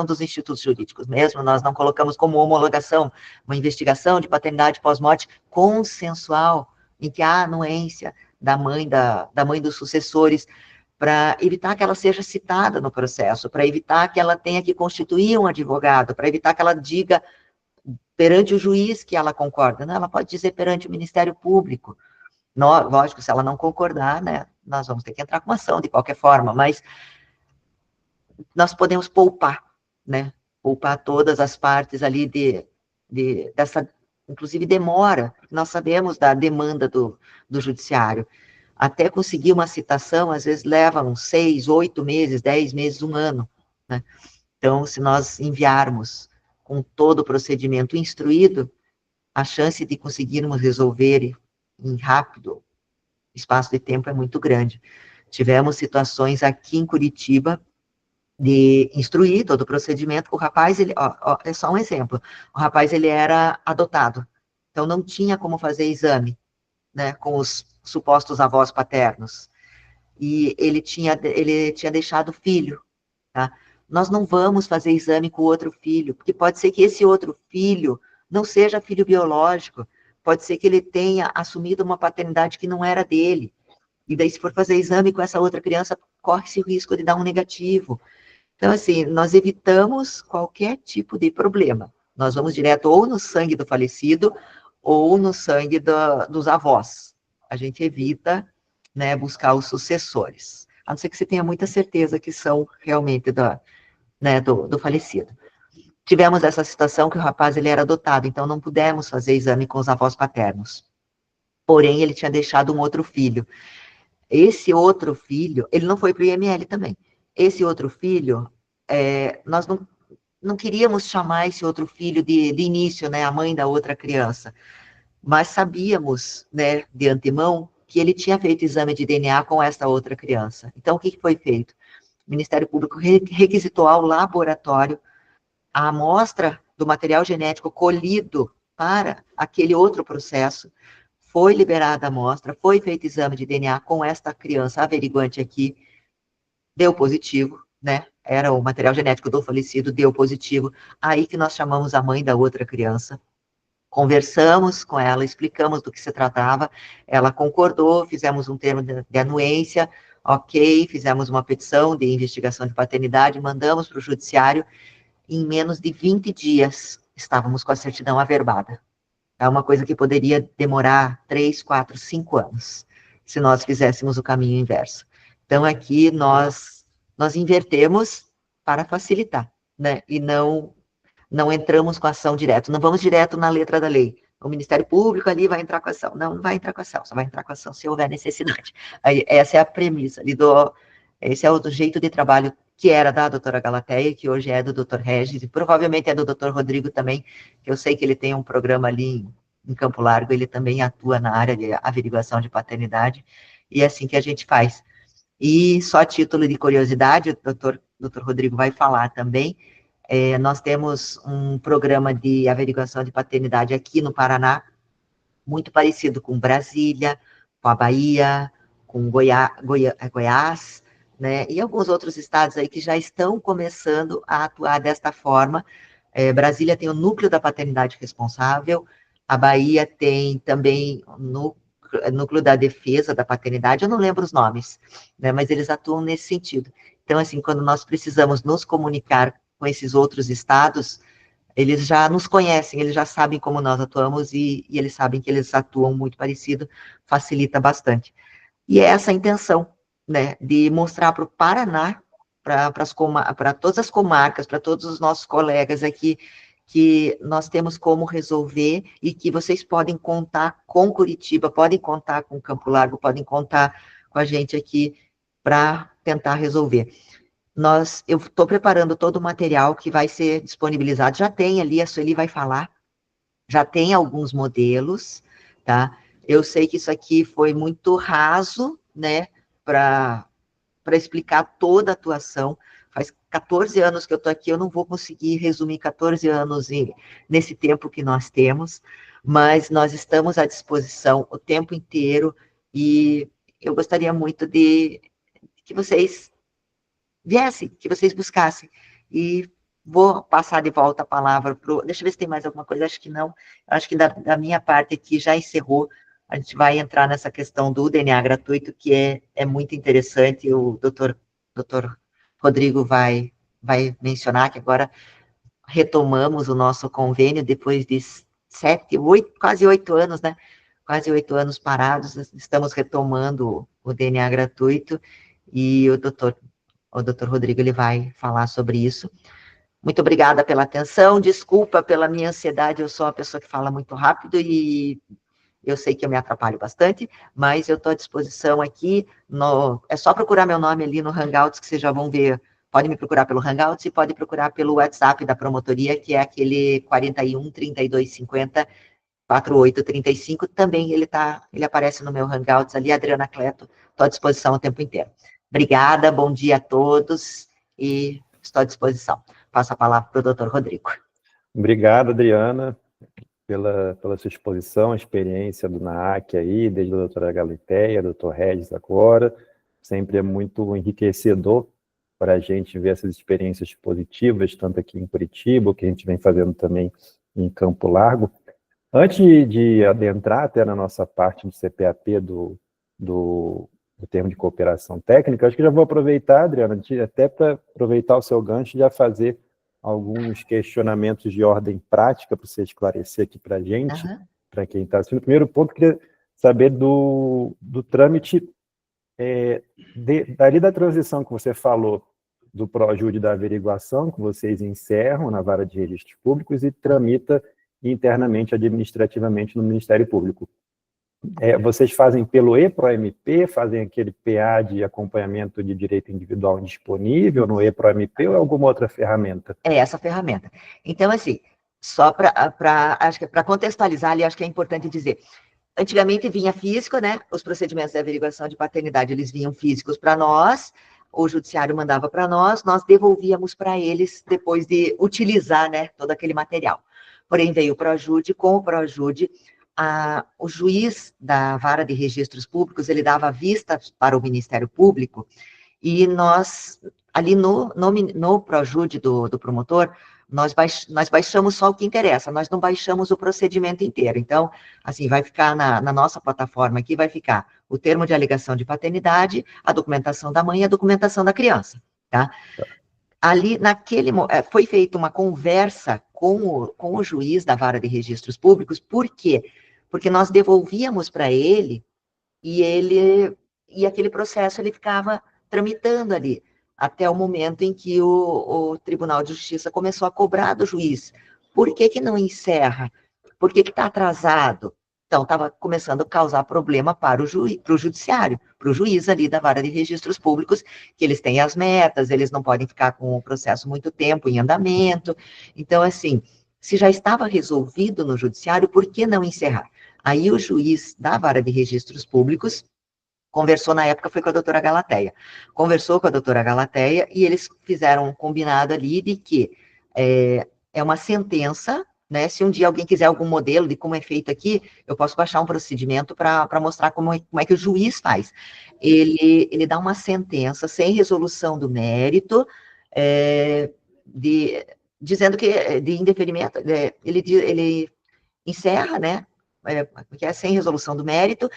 dos institutos jurídicos mesmo, nós não colocamos como homologação uma investigação de paternidade pós-morte consensual, em que há anuência da mãe dos sucessores, para evitar que ela seja citada no processo, para evitar que ela tenha que constituir um advogado, para evitar que ela diga perante o juiz que ela concorda, né? Ela pode dizer perante o Ministério Público. Lógico, se ela não concordar, né, nós vamos ter que entrar com uma ação de qualquer forma, mas nós podemos poupar, né? Poupar todas as partes ali dessa, inclusive, demora. Nós sabemos da demanda do judiciário. Até conseguir uma citação, às vezes, leva uns 6, 8 meses, 10 meses, 1 ano, né? Então, se nós enviarmos com todo o procedimento instruído, a chance de conseguirmos resolver em rápido espaço de tempo é muito grande. Tivemos situações aqui em Curitiba de instruir todo o procedimento. O rapaz, é só um exemplo, o rapaz, ele era adotado, então não tinha como fazer exame, né, com os supostos avós paternos, e ele tinha deixado filho, tá? Nós não vamos fazer exame com o outro filho, porque pode ser que esse outro filho não seja filho biológico, pode ser que ele tenha assumido uma paternidade que não era dele, e daí se for fazer exame com essa outra criança, corre-se o risco de dar um negativo. Então, assim, nós evitamos qualquer tipo de problema. Nós vamos direto ou no sangue do falecido, ou no sangue dos avós. A gente evita, né, buscar os sucessores, a não ser que você tenha muita certeza que são realmente do falecido. Tivemos essa situação que o rapaz ele era adotado, então não pudemos fazer exame com os avós paternos. Porém, ele tinha deixado um outro filho. Esse outro filho, ele não foi para o IML também. Esse outro filho, nós não queríamos chamar esse outro filho de início, né, a mãe da outra criança, mas sabíamos, né, de antemão, que ele tinha feito exame de DNA com essa outra criança. Então, o que foi feito? O Ministério Público requisitou ao laboratório a amostra do material genético colhido para aquele outro processo, foi liberada a amostra, foi feito exame de DNA com esta criança averiguante aqui, deu positivo, né? Era o material genético do falecido, deu positivo. Aí que nós chamamos a mãe da outra criança, conversamos com ela, explicamos do que se tratava, ela concordou, fizemos um termo de anuência, ok, fizemos uma petição de investigação de paternidade, mandamos para o judiciário, em menos de 20 dias estávamos com a certidão averbada. É uma coisa que poderia demorar 3, 4, 5 anos, se nós fizéssemos o caminho inverso. Então, aqui nós invertemos para facilitar, né? E não entramos com a ação direto, não vamos direto na letra da lei. O Ministério Público ali vai entrar com a ação. Não vai entrar com a ação, só vai entrar com a ação se houver necessidade. Aí, essa é a premissa, esse é o jeito de trabalho que era da doutora Galateia, que hoje é do doutor Regis, e provavelmente é do doutor Rodrigo também, que eu sei que ele tem um programa ali em Campo Largo, ele também atua na área de averiguação de paternidade, e é assim que a gente faz. E só a título de curiosidade, o doutor Rodrigo vai falar também, nós temos um programa de averiguação de paternidade aqui no Paraná, muito parecido com Brasília, com a Bahia, com Goiás, né, e alguns outros estados aí que já estão começando a atuar desta forma. Brasília tem o núcleo da paternidade responsável, a Bahia tem também o núcleo da defesa da paternidade, eu não lembro os nomes, né, mas eles atuam nesse sentido. Então, assim, quando nós precisamos nos comunicar com esses outros estados, eles já nos conhecem, eles já sabem como nós atuamos e eles sabem que eles atuam muito parecido, facilita bastante. E é essa a intenção, né, de mostrar para o Paraná, para todas as comarcas, para todos os nossos colegas aqui, que nós temos como resolver e que vocês podem contar com Curitiba, podem contar com Campo Largo, podem contar com a gente aqui para tentar resolver. Eu estou preparando todo o material que vai ser disponibilizado, já tem ali, a Sueli vai falar, já tem alguns modelos, tá? Eu sei que isso aqui foi muito raso, né, para explicar toda a atuação. Faz 14 anos que eu estou aqui, eu não vou conseguir resumir 14 anos nesse tempo que nós temos, mas nós estamos à disposição o tempo inteiro e eu gostaria muito de que vocês viessem, que vocês buscassem. E vou passar de volta a palavra para deixa eu ver se tem mais alguma coisa, acho que não. Acho que da minha parte aqui já encerrou. A gente vai entrar nessa questão do DNA gratuito, que é muito interessante. O doutor Rodrigo vai mencionar que agora retomamos o nosso convênio depois de 7, 8, quase 8 anos, né? Quase 8 anos parados, estamos retomando o DNA gratuito, e o doutor Rodrigo, ele vai falar sobre isso. Muito obrigada pela atenção, desculpa pela minha ansiedade, eu sou uma pessoa que fala muito rápido e eu sei que eu me atrapalho bastante, mas eu estou à disposição aqui, é só procurar meu nome ali no Hangouts, que vocês já vão ver, pode me procurar pelo Hangouts e pode procurar pelo WhatsApp da promotoria, que é aquele 41 32 50 48 35, também ele aparece no meu Hangouts ali, Adriana Cleto, estou à disposição o tempo inteiro. Obrigada, bom dia a todos, e estou à disposição. Passo a palavra para o doutor Rodrigo. Obrigado, Adriana, pela sua exposição, a experiência do NAAC aí, desde a doutora Galateia, doutor Regis agora, sempre é muito enriquecedor para a gente ver essas experiências positivas, tanto aqui em Curitiba, que a gente vem fazendo também em Campo Largo. Antes de adentrar até na nossa parte do CPAP, do termo de cooperação técnica, acho que já vou aproveitar, Adriana, até para aproveitar o seu gancho e já fazer alguns questionamentos de ordem prática para você esclarecer aqui para a gente. quem está assistindo. Primeiro ponto, queria saber do trâmite dali da transição que você falou, do ProJude da averiguação, que vocês encerram na Vara de Registros Públicos e tramita internamente, administrativamente, no Ministério Público. Vocês fazem pelo EPROMP, fazem aquele PA de acompanhamento de direito individual disponível no EPROMP ou é alguma outra ferramenta? É essa ferramenta. Então, assim, só acho que para contextualizar ali, acho que é importante dizer, antigamente vinha físico, né? Os procedimentos de averiguação de paternidade, eles vinham físicos para nós, o judiciário mandava para nós devolvíamos para eles depois de utilizar, né, todo aquele material. Porém, veio o ProJude, com o ProJude, o juiz da Vara de Registros Públicos, ele dava vista para o Ministério Público, e nós, ali no ProJude do promotor, nós baixamos só o que interessa, nós não baixamos o procedimento inteiro. Então, assim, vai ficar na nossa plataforma aqui, vai ficar o termo de alegação de paternidade, a documentação da mãe e a documentação da criança, tá? Ali, foi feita uma conversa com o juiz da Vara de Registros Públicos. Por quê? Porque nós devolvíamos para ele, e aquele processo ele ficava tramitando ali, até o momento em que o Tribunal de Justiça começou a cobrar do juiz. Por que não encerra? Por que está atrasado? Então, estava começando a causar problema para o judiciário, para o juiz ali da Vara de Registros Públicos, que eles têm as metas, eles não podem ficar com o processo muito tempo em andamento. Então, assim, se já estava resolvido no judiciário, por que não encerrar? Aí o juiz da Vara de Registros Públicos conversou, na época, foi com a doutora Galateia. Conversou com a doutora Galateia e eles fizeram um combinado ali de que é uma sentença, né? Se um dia alguém quiser algum modelo de como é feito aqui, eu posso baixar um procedimento para mostrar como é que o juiz faz. Ele dá uma sentença sem resolução do mérito, dizendo que de indeferimento, ele encerra, né? Que é sem resolução do mérito,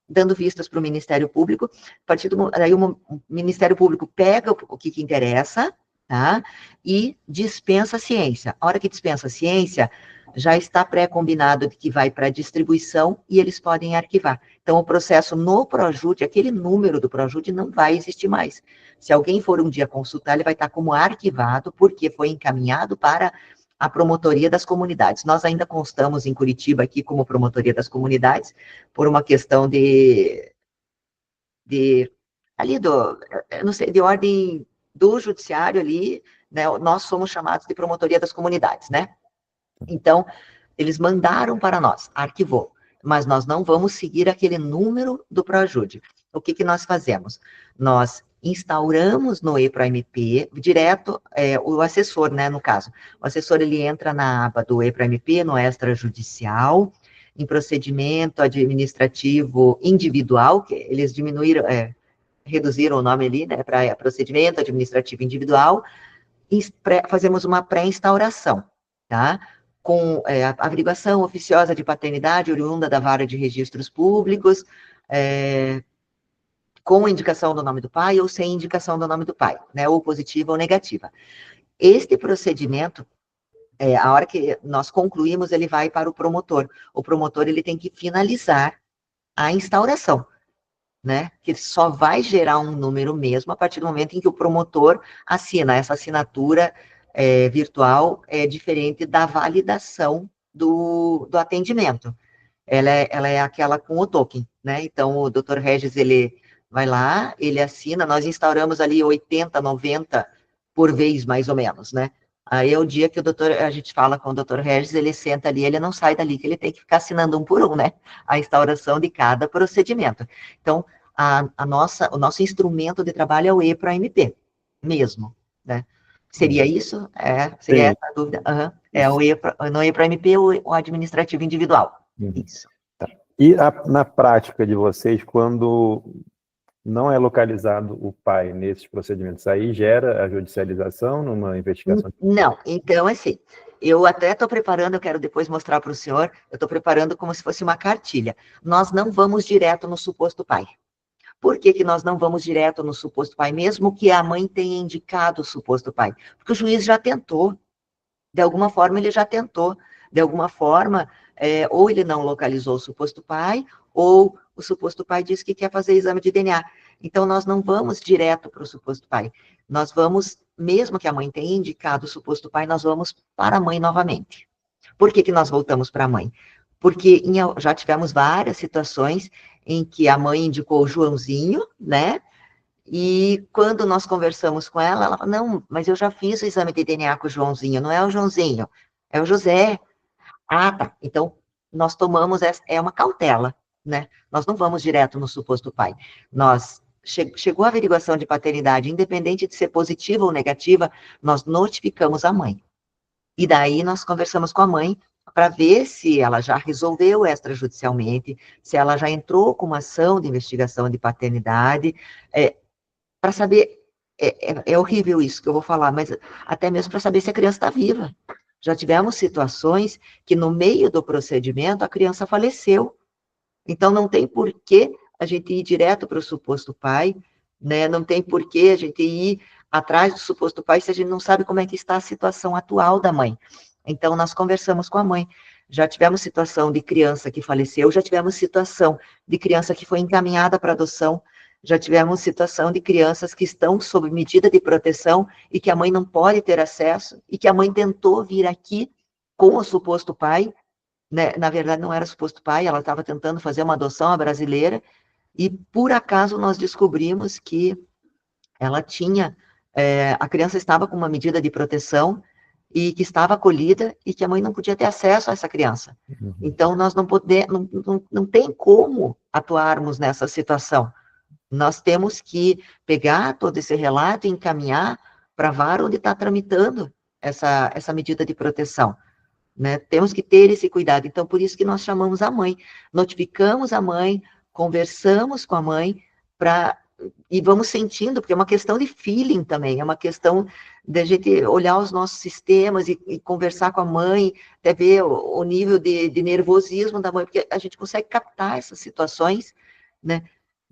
dando vistas para o Ministério Público. A partir daí o Ministério Público pega o que interessa, tá? E dispensa a ciência. A hora que dispensa a ciência, já está pré-combinado de que vai para distribuição e eles podem arquivar. Então, o processo no ProJude, aquele número do ProJude não vai existir mais. Se alguém for um dia consultar, ele vai estar como arquivado, porque foi encaminhado para a Promotoria das Comunidades. Nós ainda constamos em Curitiba aqui como Promotoria das Comunidades, por uma questão não sei, de ordem do judiciário ali, né? Nós somos chamados de Promotoria das Comunidades, né? Então, eles mandaram para nós, arquivou, mas nós não vamos seguir aquele número do ProJude. O que nós fazemos? Nós instauramos no EPROMP, direto, o assessor, né, no caso, o assessor, ele entra na aba do EPROMP, no extrajudicial, em procedimento administrativo individual, que eles reduziram o nome ali, né, para procedimento administrativo individual, e fazemos uma pré-instauração, tá? Com a averiguação oficiosa de paternidade oriunda da Vara de Registros Públicos, com indicação do nome do pai ou sem indicação do nome do pai, né, ou positiva ou negativa. Este procedimento, a hora que nós concluímos, ele vai para o promotor. O promotor, ele tem que finalizar a instauração, né, que só vai gerar um número mesmo a partir do momento em que o promotor assina. Essa assinatura virtual é diferente da validação do atendimento. Ela é aquela com o token, né? Então, o Dr. Regis, ele vai lá, ele assina, nós instauramos ali 80, 90 por vez, mais ou menos, né? Aí é o dia que a gente fala com o Dr. Regis, ele senta ali, ele não sai dali, que ele tem que ficar assinando um por um, né? A instauração de cada procedimento. Então, o nosso instrumento de trabalho é o EPROMP mesmo, né? Seria isso? Seria essa a dúvida? No EPROMP, o administrativo individual. Isso. Tá. E na prática de vocês, quando não é localizado o pai nesses procedimentos, aí gera a judicialização numa investigação? Não, então, assim, eu até estou preparando, eu quero depois mostrar para o senhor, eu estou preparando como se fosse uma cartilha. Nós não vamos direto no suposto pai. Por que nós não vamos direto no suposto pai, mesmo que a mãe tenha indicado o suposto pai? Porque o juiz já tentou, de alguma forma ele já tentou, de alguma forma ou ele não localizou o suposto pai, ou o suposto pai disse que quer fazer exame de DNA. Então, nós não vamos direto para o suposto pai. Nós vamos, mesmo que a mãe tenha indicado o suposto pai, nós vamos para a mãe novamente. Por que nós voltamos para a mãe? Porque já tivemos várias situações em que a mãe indicou o Joãozinho, né? E quando nós conversamos com ela, ela falou, não, mas eu já fiz o exame de DNA com o Joãozinho, não é o Joãozinho, é o José. Ah, tá. Então, nós tomamos, é uma cautela, né? Nós não vamos direto no suposto pai. Chegou a averiguação de paternidade, independente de ser positiva ou negativa, nós notificamos a mãe. E daí nós conversamos com a mãe para ver se ela já resolveu extrajudicialmente, se ela já entrou com uma ação de investigação de paternidade, para saber, é horrível isso que eu vou falar, mas até mesmo para saber se a criança está viva. Já tivemos situações que no meio do procedimento a criança faleceu. Então não tem por que a gente ir direto para o suposto pai, né? Não tem por que a gente ir atrás do suposto pai se a gente não sabe como é que está a situação atual da mãe. Então nós conversamos com a mãe. Já tivemos situação de criança que faleceu, já tivemos situação de criança que foi encaminhada para adoção, já tivemos situação de crianças que estão sob medida de proteção e que a mãe não pode ter acesso, e que a mãe tentou vir aqui com o suposto pai, né? Na verdade não era suposto pai, ela estava tentando fazer uma adoção à brasileira, e por acaso nós descobrimos que ela tinha, a criança estava com uma medida de proteção, e que estava acolhida, e que a mãe não podia ter acesso a essa criança. Então nós não tem como atuarmos nessa situação. Nós temos que pegar todo esse relato e encaminhar para a vara onde está tramitando essa medida de proteção, né? Temos que ter esse cuidado. Então, por isso que nós chamamos a mãe, notificamos a mãe, conversamos com a mãe, e vamos sentindo, porque é uma questão de feeling também, é uma questão de a gente olhar os nossos sistemas e conversar com a mãe, até ver o nível de nervosismo da mãe, porque a gente consegue captar essas situações, né?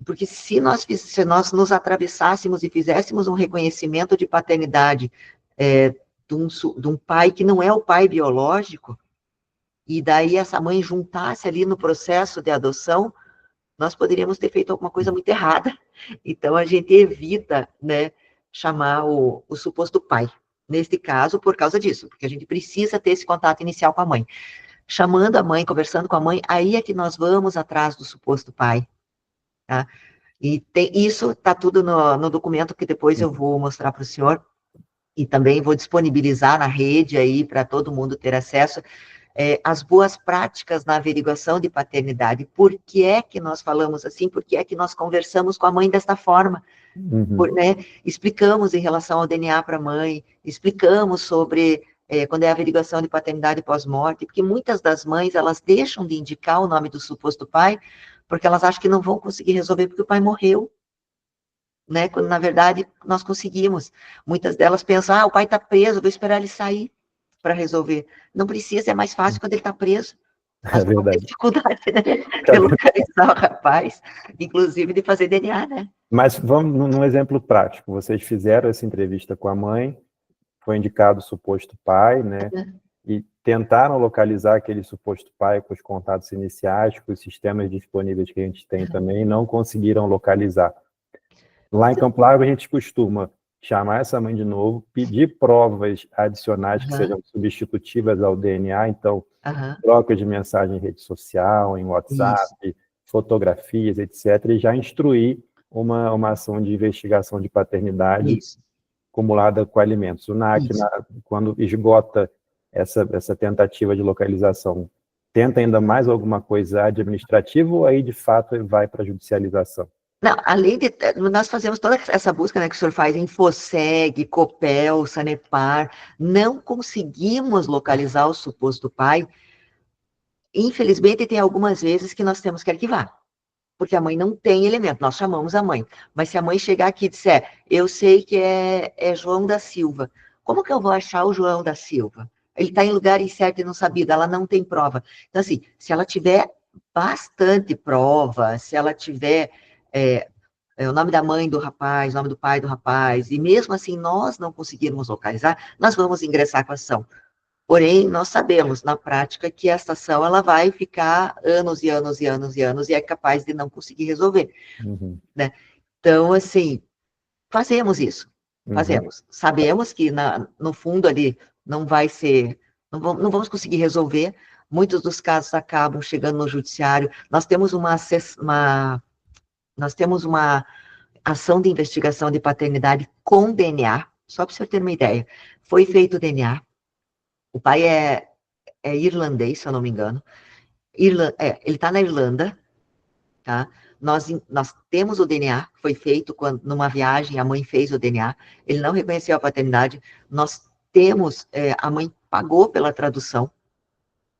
Porque se nós nos atravessássemos e fizéssemos um reconhecimento de paternidade de um pai que não é o pai biológico, e daí essa mãe juntasse ali no processo de adoção, nós poderíamos ter feito alguma coisa muito errada. Então, a gente evita, né, chamar o suposto pai. Neste caso, por causa disso, porque a gente precisa ter esse contato inicial com a mãe. Chamando a mãe, conversando com a mãe, aí é que nós vamos atrás do suposto pai. Tá? E isso está tudo no documento que depois eu vou mostrar para o senhor, e também vou disponibilizar na rede aí para todo mundo ter acesso, as boas práticas na averiguação de paternidade. Por que é que nós falamos assim? Por que é que nós conversamos com a mãe desta forma? Né? Explicamos em relação ao DNA para a mãe, explicamos sobre quando é a averiguação de paternidade pós-morte, porque muitas das mães, elas deixam de indicar o nome do suposto pai, porque elas acham que não vão conseguir resolver porque o pai morreu, né? Quando, na verdade, nós conseguimos. Muitas delas pensam, o pai está preso, vou esperar ele sair para resolver. Não precisa, é mais fácil quando ele está preso. Nós vamos ter dificuldade, né, de localizar o rapaz, inclusive de fazer DNA, né? Mas vamos num exemplo prático. Vocês fizeram essa entrevista com a mãe, foi indicado o suposto pai, né? E tentaram localizar aquele suposto pai com os contatos iniciais, com os sistemas disponíveis que a gente tem também, e não conseguiram localizar. Lá em Campo Largo, a gente costuma chamar essa mãe de novo, pedir provas adicionais que sejam substitutivas ao DNA, então, troca de mensagem em rede social, em WhatsApp, fotografias, etc., e já instruir uma ação de investigação de paternidade acumulada com alimentos. O NAC, quando esgota essa tentativa de localização, tenta ainda mais alguma coisa administrativa ou aí, de fato, vai para a judicialização? Não, além de... Nós fazemos toda essa busca, né, que o senhor faz em Fosseg, Copel, Sanepar, não conseguimos localizar o suposto pai. Infelizmente, tem algumas vezes que nós temos que arquivar, porque a mãe não tem elemento, nós chamamos a mãe. Mas se a mãe chegar aqui e disser, eu sei que é João da Silva, como que eu vou achar o João da Silva? Ele está em lugar incerto e não sabido, ela não tem prova. Então, assim, se ela tiver bastante prova, se ela tiver o nome da mãe do rapaz, o nome do pai do rapaz, e mesmo assim nós não conseguirmos localizar, nós vamos ingressar com a ação. Porém, nós sabemos, na prática, que essa ação ela vai ficar anos e anos e anos e anos e é capaz de não conseguir resolver, né? Então, assim, fazemos isso, fazemos. Sabemos que, no fundo, ali, não vai ser, não vamos conseguir resolver, muitos dos casos acabam chegando no judiciário, nós temos uma ação de investigação de paternidade com DNA, só para você ter uma ideia, foi feito o DNA, o pai é irlandês, se eu não me engano, ele está na Irlanda, tá? Nós temos o DNA, foi feito numa viagem, a mãe fez o DNA, ele não reconheceu a paternidade, nós temos, a mãe pagou pela tradução,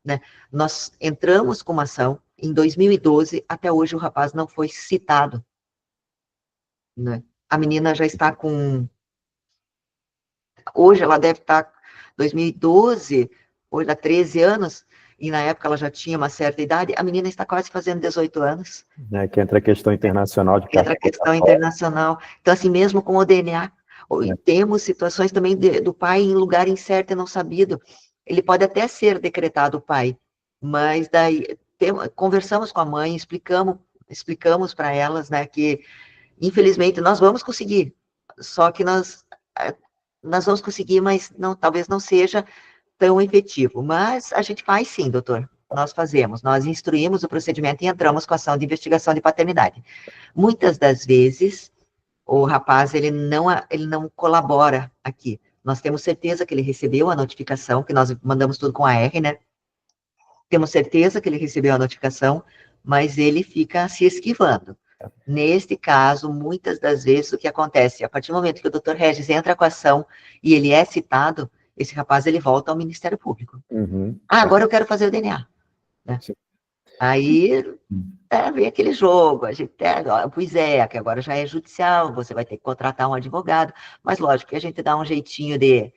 né? Nós entramos com uma ação, em 2012, até hoje o rapaz não foi citado, né? A menina já está hoje ela deve estar, 2012, hoje há 13 anos, e na época ela já tinha uma certa idade, a menina está quase fazendo 18 anos. Que entra a questão internacional de entra a questão internacional. Então, assim, mesmo com o DNA, temos situações também do pai em lugar incerto e não sabido. Ele pode até ser decretado pai, mas daí conversamos com a mãe, explicamos para elas, né, que infelizmente nós vamos conseguir, só que nós vamos conseguir, mas talvez não seja tão efetivo. Mas a gente faz sim, doutor. Nós fazemos, nós instruímos o procedimento e entramos com a ação de investigação de paternidade. Muitas das vezes, o rapaz, ele não colabora aqui. Nós temos certeza que ele recebeu a notificação, que nós mandamos tudo com a R, né? Temos certeza que ele recebeu a notificação, mas ele fica se esquivando. Neste caso, muitas das vezes, o que acontece, a partir do momento que o doutor Regis entra com a ação e ele é citado, esse rapaz, ele volta ao Ministério Público. Agora eu quero fazer o DNA. Né? Aí, vem aquele jogo, a gente pois que agora já é judicial, você vai ter que contratar um advogado, mas lógico que a gente dá um jeitinho de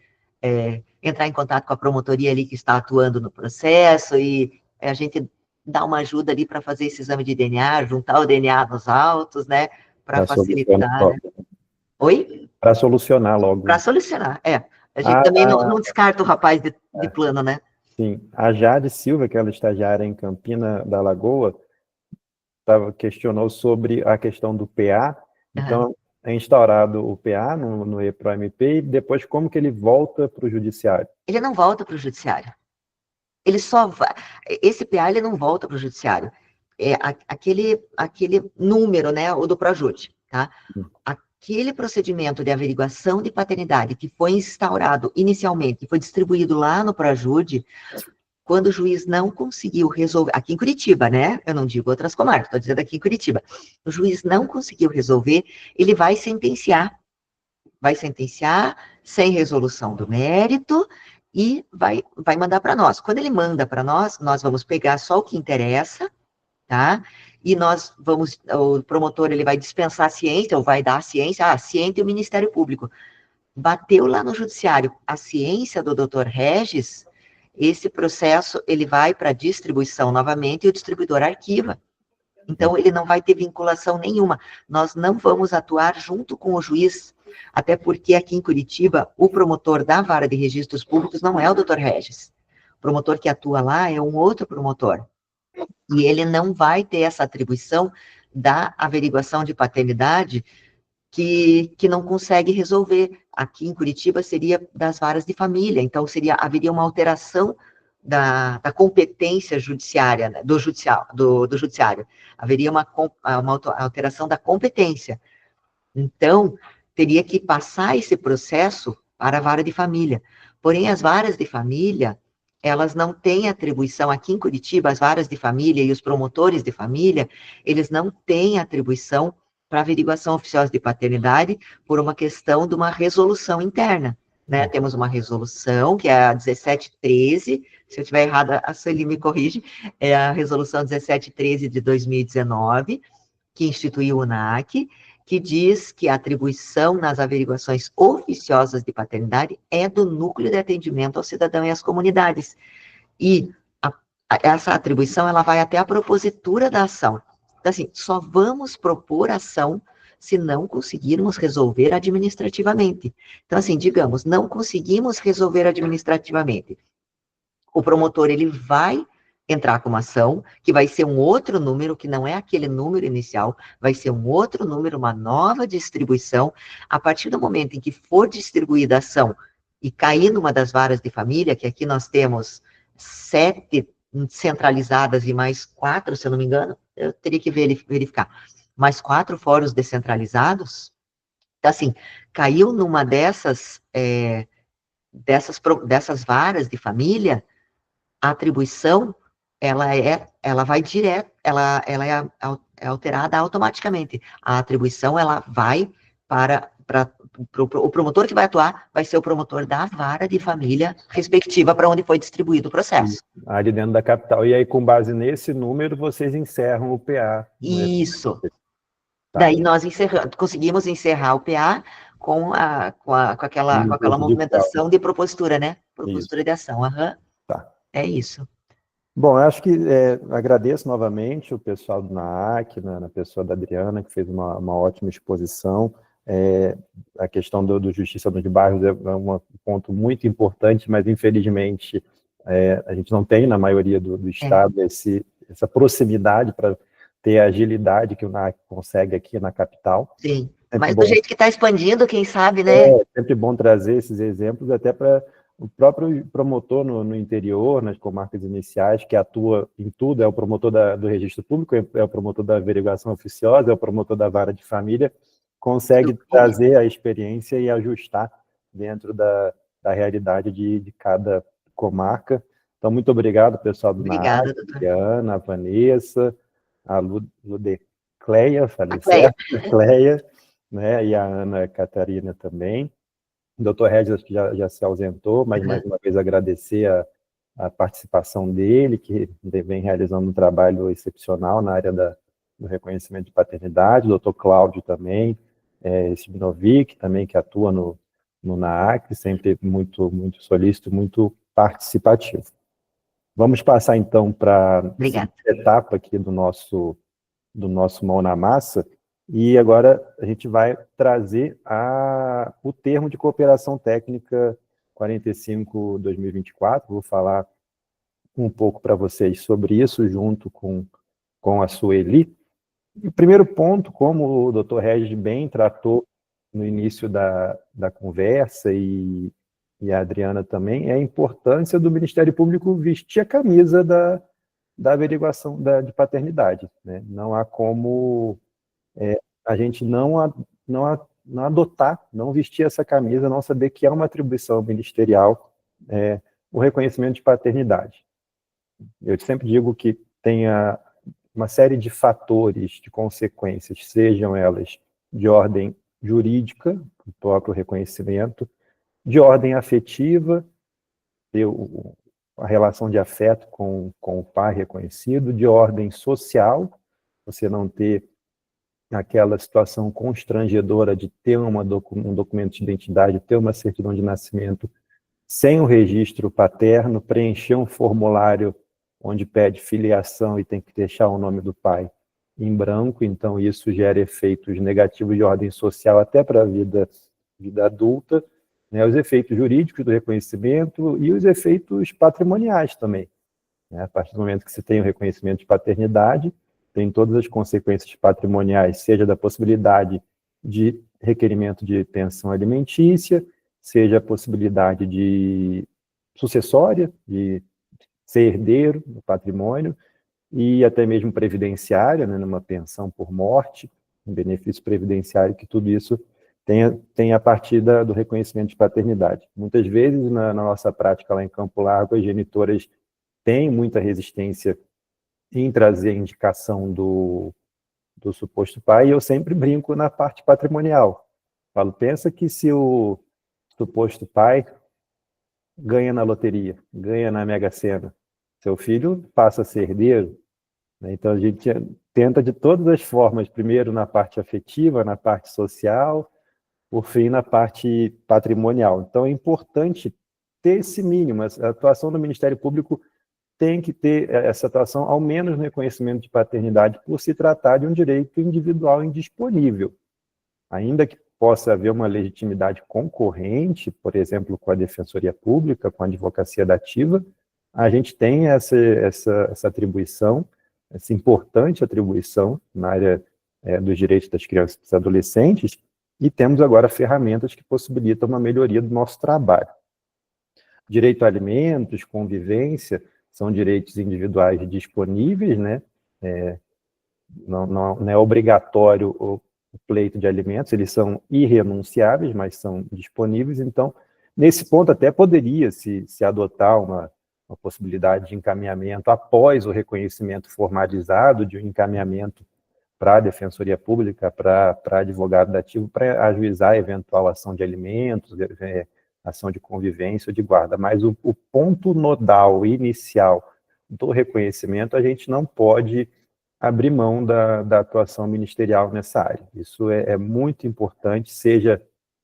entrar em contato com a promotoria ali que está atuando no processo, e a gente dá uma ajuda ali para fazer esse exame de DNA, juntar o DNA nos autos, né, para facilitar. Né? Oi? Para solucionar logo. Para solucionar, A gente também não descarta o rapaz de plano, né? Sim. A Jade Silva, que ela é estagiária em Campina da Lagoa, questionou sobre a questão do PA. Então, é instaurado o PA no EPRO-MP, e depois como que ele volta para o judiciário? Ele não volta para o judiciário. Ele só vai... Esse PA, ele não volta para o judiciário. É aquele número, né, o do PROJUDE, tá? Aquele procedimento de averiguação de paternidade que foi instaurado inicialmente, que foi distribuído lá no PROJUDE, quando o juiz não conseguiu resolver, aqui em Curitiba, né? Eu não digo outras comarcas, estou dizendo aqui em Curitiba. O juiz não conseguiu resolver, ele vai sentenciar sem resolução do mérito e vai mandar para nós. Quando ele manda para nós vamos pegar só o que interessa, tá? E o promotor, ele vai dispensar a ciência, ou vai dar a ciência, ciente o Ministério Público. Bateu lá no judiciário a ciência do doutor Regis, esse processo, ele vai para distribuição novamente e o distribuidor arquiva. Então, ele não vai ter vinculação nenhuma. Nós não vamos atuar junto com o juiz, até porque aqui em Curitiba, o promotor da Vara de Registros Públicos não é o doutor Regis. O promotor que atua lá é um outro promotor. E ele não vai ter essa atribuição da averiguação de paternidade que não consegue resolver. Aqui em Curitiba seria das varas de família, então haveria uma alteração da competência judiciária, né, do judiciário. Haveria uma alteração da competência. Então, teria que passar esse processo para a vara de família. Porém, as varas de família, elas não têm atribuição, aqui em Curitiba, as varas de família e os promotores de família, eles não têm atribuição para averiguação oficiosa de paternidade por uma questão de uma resolução interna, né? Temos uma resolução, que é a 1713, se eu estiver errada, a Sueli me corrige, é a resolução 1713 de 2019, que instituiu o NAC, que diz que a atribuição nas averiguações oficiosas de paternidade é do núcleo de atendimento ao cidadão e às comunidades. E essa atribuição, ela vai até a propositura da ação. Então, assim, só vamos propor ação se não conseguirmos resolver administrativamente. Então, assim, digamos, não conseguimos resolver administrativamente. o promotor ele vai entrar com uma ação, que vai ser um outro número, que não é aquele número inicial, vai ser um outro número, uma nova distribuição. A partir do momento em que for distribuída a ação e cair numa das varas de família, que aqui nós temos 7 centralizadas e mais 4, se eu não me engano, eu teria que verificar, mais 4 fóruns descentralizados. Então, assim, caiu numa dessas varas de família, a atribuição, ela vai direto, ela é alterada automaticamente. A atribuição, ela vai para o promotor que vai atuar, vai ser o promotor da vara de família respectiva para onde foi distribuído o processo. Ali dentro da capital. E aí, com base nesse número, vocês encerram o PA. Isso. Tá. Daí nós conseguimos encerrar o PA com aquela movimentação de propositura, né? Propositura de ação. Uhum. Tá. É isso. Bom, eu acho que agradeço novamente o pessoal do NAAC, na pessoa da Adriana, que fez uma ótima exposição. A questão do Justiça dos Bairros é um ponto muito importante, mas infelizmente a gente não tem na maioria do estado essa proximidade para ter a agilidade que o NAAC consegue aqui na capital. Sim, mas do jeito que está expandindo, quem sabe, né? É sempre bom trazer esses exemplos até para o próprio promotor no interior, nas comarcas iniciais, que atua em tudo, é o promotor do registro público, é o promotor da averiguação oficiosa, é o promotor da vara de família, consegue trazer a experiência e ajustar dentro da realidade de cada comarca. Então, muito obrigado, pessoal do NAAC, a Diana, a Vanessa, a Ludecleia, falei certo? A Cleia, né, e a Ana Catarina também. O doutor Regis que já se ausentou, mas mais uma vez agradecer a participação dele, que vem realizando um trabalho excepcional na área do reconhecimento de paternidade, o doutor Cláudio também, Sibnovic também, que atua no NAAC, sempre muito, muito solícito, muito participativo. Vamos passar, então, para a etapa aqui do nosso Mão na Massa, e agora a gente vai trazer o termo de cooperação técnica 45/2024. Vou falar um pouco para vocês sobre isso, junto com a Sueli. E o primeiro ponto, como o doutor Regis bem tratou no início da conversa, e a Adriana também, é a importância do Ministério Público vestir a camisa da averiguação de paternidade, né? Não há como a gente não adotar, não vestir essa camisa, não saber que é uma atribuição ministerial o reconhecimento de paternidade. Eu sempre digo que tem uma série de fatores, de consequências, sejam elas de ordem jurídica, o próprio reconhecimento, de ordem afetiva, a relação de afeto com o pai reconhecido, de ordem social, você não ter aquela situação constrangedora de ter um documento de identidade, ter uma certidão de nascimento sem o registro paterno, preencher um formulário onde pede filiação e tem que deixar o nome do pai em branco, então isso gera efeitos negativos de ordem social até para a vida adulta, né, os efeitos jurídicos do reconhecimento e os efeitos patrimoniais também, né? A partir do momento que se tem o reconhecimento de paternidade, tem todas as consequências patrimoniais, seja da possibilidade de requerimento de pensão alimentícia, seja a possibilidade de sucessória, de ser herdeiro do patrimônio, e até mesmo previdenciária, né, numa pensão por morte, um benefício previdenciário, que tudo isso tem a partir do reconhecimento de paternidade. Muitas vezes, na nossa prática lá em Campo Largo, as genitoras têm muita resistência em trazer a indicação do suposto pai, e eu sempre brinco na parte patrimonial. Falo, pensa que se o suposto pai ganha na loteria, ganha na Mega Sena, seu filho passa a ser herdeiro, né? Então a gente tenta de todas as formas, primeiro na parte afetiva, na parte social, por fim na parte patrimonial. Então é importante ter esse mínimo, a atuação do Ministério Público tem que ter essa atuação, ao menos no reconhecimento de paternidade, por se tratar de um direito individual indisponível. Ainda que possa haver uma legitimidade concorrente, por exemplo, com a Defensoria Pública, com a Advocacia Dativa, a gente tem essa atribuição, essa importante atribuição na área dos direitos das crianças e dos adolescentes, e temos agora ferramentas que possibilitam uma melhoria do nosso trabalho. Direito a alimentos, convivência, são direitos individuais disponíveis, né? Não é obrigatório o pleito de alimentos, eles são irrenunciáveis, mas são disponíveis. Então, nesse ponto até poderia se adotar uma possibilidade de encaminhamento após o reconhecimento formalizado de um encaminhamento para a Defensoria Pública, para advogado dativo, para ajuizar eventual ação de alimentos, ação de convivência ou de guarda. Mas o ponto nodal, inicial do reconhecimento, a gente não pode abrir mão da atuação ministerial nessa área. Isso é muito importante, seja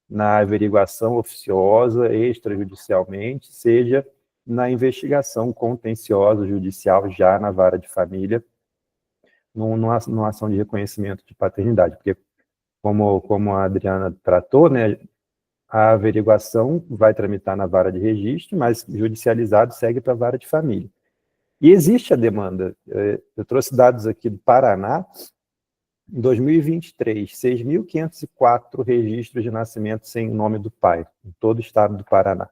na averiguação oficiosa, extrajudicialmente, seja na investigação contenciosa judicial, já na vara de família, numa ação de reconhecimento de paternidade. Porque, como a Adriana tratou, né, a averiguação vai tramitar na vara de registro, mas judicializado segue para a vara de família. E existe a demanda. Eu trouxe dados aqui do Paraná. Em 2023, 6.504 registros de nascimento sem o nome do pai, em todo o estado do Paraná.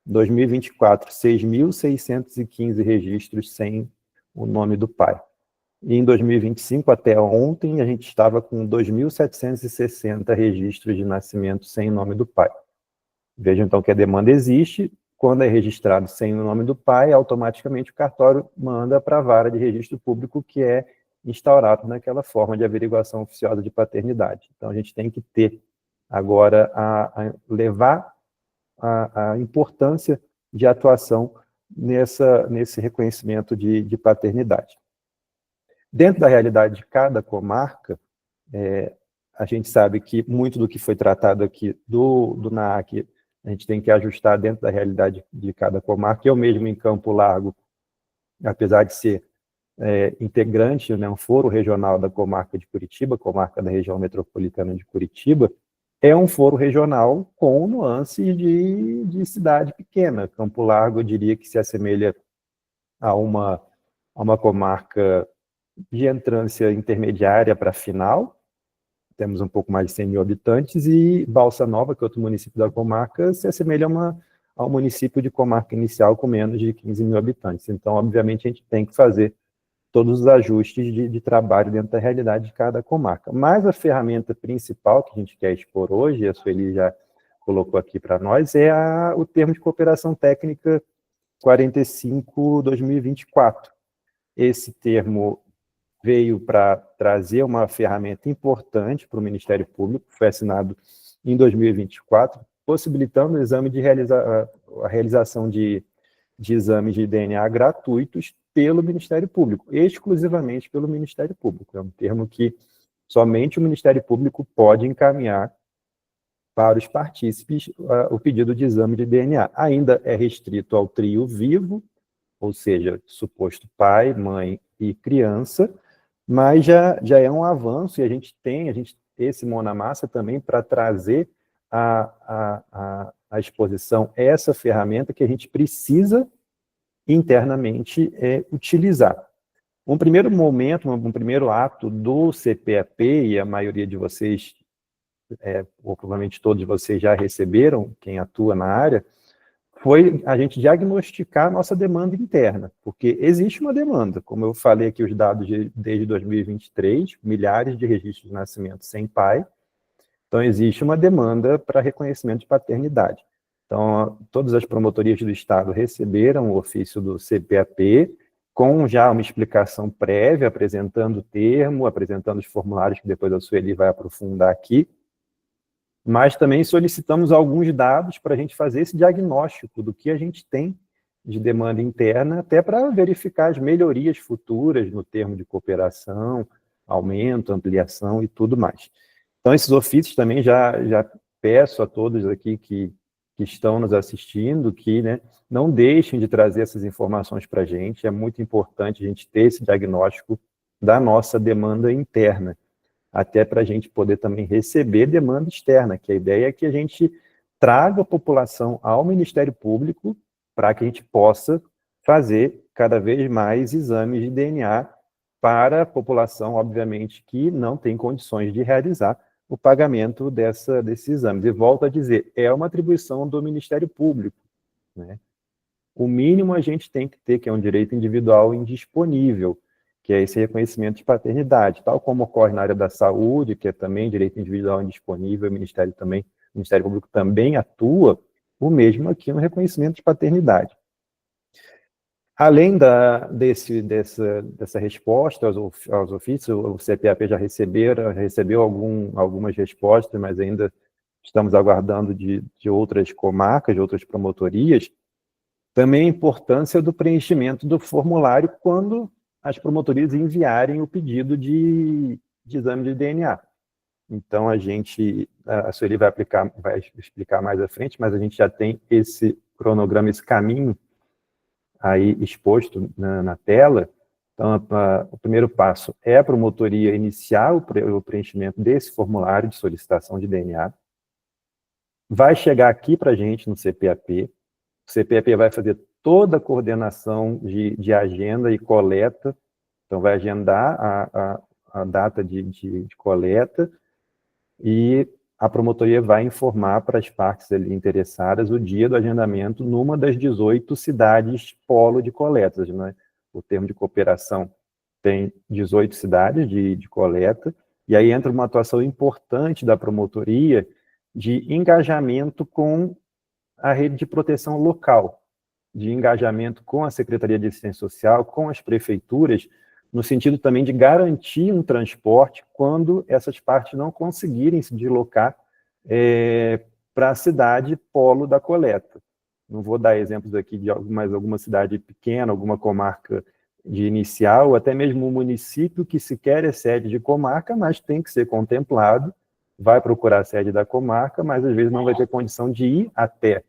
Em 2024, 6.615 registros sem o nome do pai. E em 2025, até ontem, a gente estava com 2.760 registros de nascimento sem o nome do pai. Vejam, então, que a demanda existe. Quando é registrado sem o nome do pai, automaticamente o cartório manda para a vara de registro público, que é instaurado naquela forma de averiguação oficiosa de paternidade. Então, a gente tem que ter agora levar a importância de atuação nesse reconhecimento de paternidade. Dentro da realidade de cada comarca, a gente sabe que muito do que foi tratado aqui do NAAC, a gente tem que ajustar dentro da realidade de cada comarca. Eu mesmo, em Campo Largo, apesar de ser integrante, né, um foro regional da comarca de Curitiba, comarca da região metropolitana de Curitiba, é um foro regional com nuances de cidade pequena. Campo Largo, eu diria que se assemelha a uma comarca de entrância intermediária para final, temos um pouco mais de 100 mil habitantes, e Balsa Nova, que é outro município da comarca, se assemelha ao município de comarca inicial com menos de 15 mil habitantes. Então, obviamente, a gente tem que fazer todos os ajustes de trabalho dentro da realidade de cada comarca. Mas a ferramenta principal que a gente quer expor hoje, a Sueli já colocou aqui para nós, é o termo de cooperação técnica 45/2024. Esse termo veio para trazer uma ferramenta importante para o Ministério Público, foi assinado em 2024, possibilitando o exame a realização de exames de DNA gratuitos pelo Ministério Público, exclusivamente pelo Ministério Público. É um termo que somente o Ministério Público pode encaminhar para os partícipes o pedido de exame de DNA. Ainda é restrito ao trio vivo, ou seja, suposto pai, mãe e criança, mas já é um avanço, e a gente esse Mão na Massa também para trazer à exposição essa ferramenta que a gente precisa internamente utilizar. Um primeiro momento, um primeiro ato do CPAP, e a maioria de vocês, ou provavelmente todos vocês já receberam, quem atua na área, foi a gente diagnosticar a nossa demanda interna, porque existe uma demanda, como eu falei aqui, os dados desde 2023, milhares de registros de nascimento sem pai, então existe uma demanda para reconhecimento de paternidade. Então, todas as promotorias do Estado receberam o ofício do CPAP, com já uma explicação prévia, apresentando o termo, apresentando os formulários, que depois a Sueli vai aprofundar aqui, mas também solicitamos alguns dados para a gente fazer esse diagnóstico do que a gente tem de demanda interna, até para verificar as melhorias futuras no termo de cooperação, aumento, ampliação e tudo mais. Então, esses ofícios também já peço a todos aqui que estão nos assistindo, que não deixem de trazer essas informações para a gente. É muito importante a gente ter esse diagnóstico da nossa demanda interna, até para a gente poder também receber demanda externa, que a ideia é que a gente traga a população ao Ministério Público para que a gente possa fazer cada vez mais exames de DNA para a população, obviamente, que não tem condições de realizar o pagamento desses exames. E volto a dizer, é uma atribuição do Ministério Público, né? O mínimo a gente tem que ter, que é um direito individual indisponível, que é esse reconhecimento de paternidade, tal como ocorre na área da saúde, que é também direito individual indisponível, o Ministério Público também atua, o mesmo aqui no reconhecimento de paternidade. Além dessa resposta aos ofícios, o CPAP já recebeu algumas respostas, mas ainda estamos aguardando de outras comarcas, de outras promotorias. Também a importância do preenchimento do formulário quando as promotorias enviarem o pedido de exame de DNA. Então, a Sueli vai explicar mais à frente, mas a gente já tem esse cronograma, esse caminho aí exposto na tela. Então, o primeiro passo é a promotoria iniciar o preenchimento desse formulário de solicitação de DNA. Vai chegar aqui para a gente no CPAP. O CPAP vai fazer toda a coordenação de agenda e coleta. Então, vai agendar a data de coleta e a promotoria vai informar para as partes ali interessadas o dia do agendamento numa das 18 cidades polo de coletas, né? O termo de cooperação tem 18 cidades de coleta, e aí entra uma atuação importante da promotoria de engajamento com a rede de proteção local, de engajamento com a Secretaria de Assistência Social, com as prefeituras, no sentido também de garantir um transporte quando essas partes não conseguirem se deslocar para a cidade polo da coleta. Não vou dar exemplos aqui de mais alguma cidade pequena, alguma comarca de inicial, ou até mesmo um município que sequer é sede de comarca, mas tem que ser contemplado, vai procurar a sede da comarca, mas às vezes não vai ter condição de ir até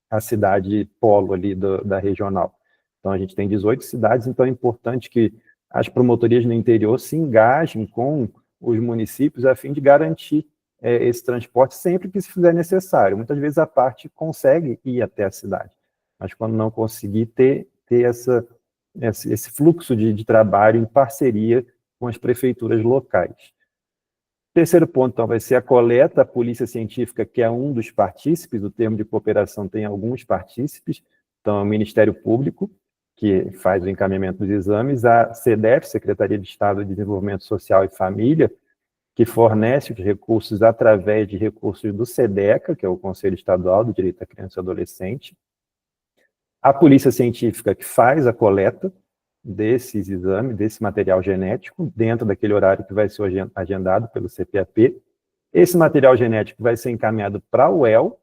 a cidade polo ali da regional. Então, a gente tem 18 cidades, então é importante que as promotorias no interior se engajem com os municípios a fim de garantir esse transporte sempre que se fizer necessário. Muitas vezes a parte consegue ir até a cidade, mas quando não conseguir, ter esse fluxo de trabalho em parceria com as prefeituras locais. Terceiro ponto, então, vai ser a coleta. A Polícia Científica, que é um dos partícipes, o termo de cooperação tem alguns partícipes, então, é o Ministério Público, que faz o encaminhamento dos exames, a SEDEF, Secretaria de Estado de Desenvolvimento Social e Família, que fornece os recursos através de recursos do SEDECA, que é o Conselho Estadual do Direito da Criança e Adolescente, a Polícia Científica, que faz a coleta desses exames, desse material genético, dentro daquele horário que vai ser agendado pelo CPAP. Esse material genético vai ser encaminhado para a UEL,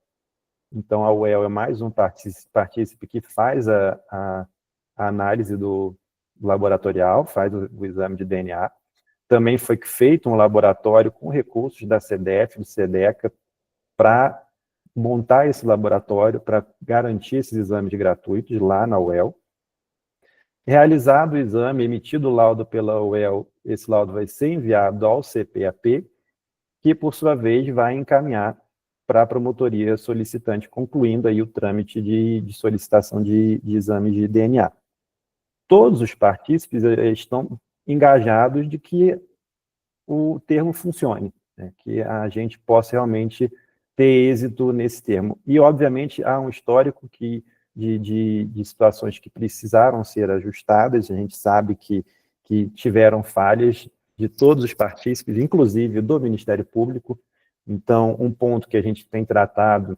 então a UEL é mais um partícipe que faz a análise do laboratorial, faz o exame de DNA. Também foi feito um laboratório com recursos da SEDEF, do SEDECA, para montar esse laboratório, para garantir esses exames gratuitos lá na UEL. Realizado o exame, emitido o laudo pela UEL, esse laudo vai ser enviado ao CPAP, que, por sua vez, vai encaminhar para a promotoria solicitante, concluindo aí o trâmite de solicitação de exames de DNA. Todos os partícipes estão engajados de que o termo funcione, né, que a gente possa realmente ter êxito nesse termo. E, obviamente, há um histórico de situações que precisaram ser ajustadas. A gente sabe que tiveram falhas de todos os partícipes, inclusive do Ministério Público. Então, um ponto que a gente tem tratado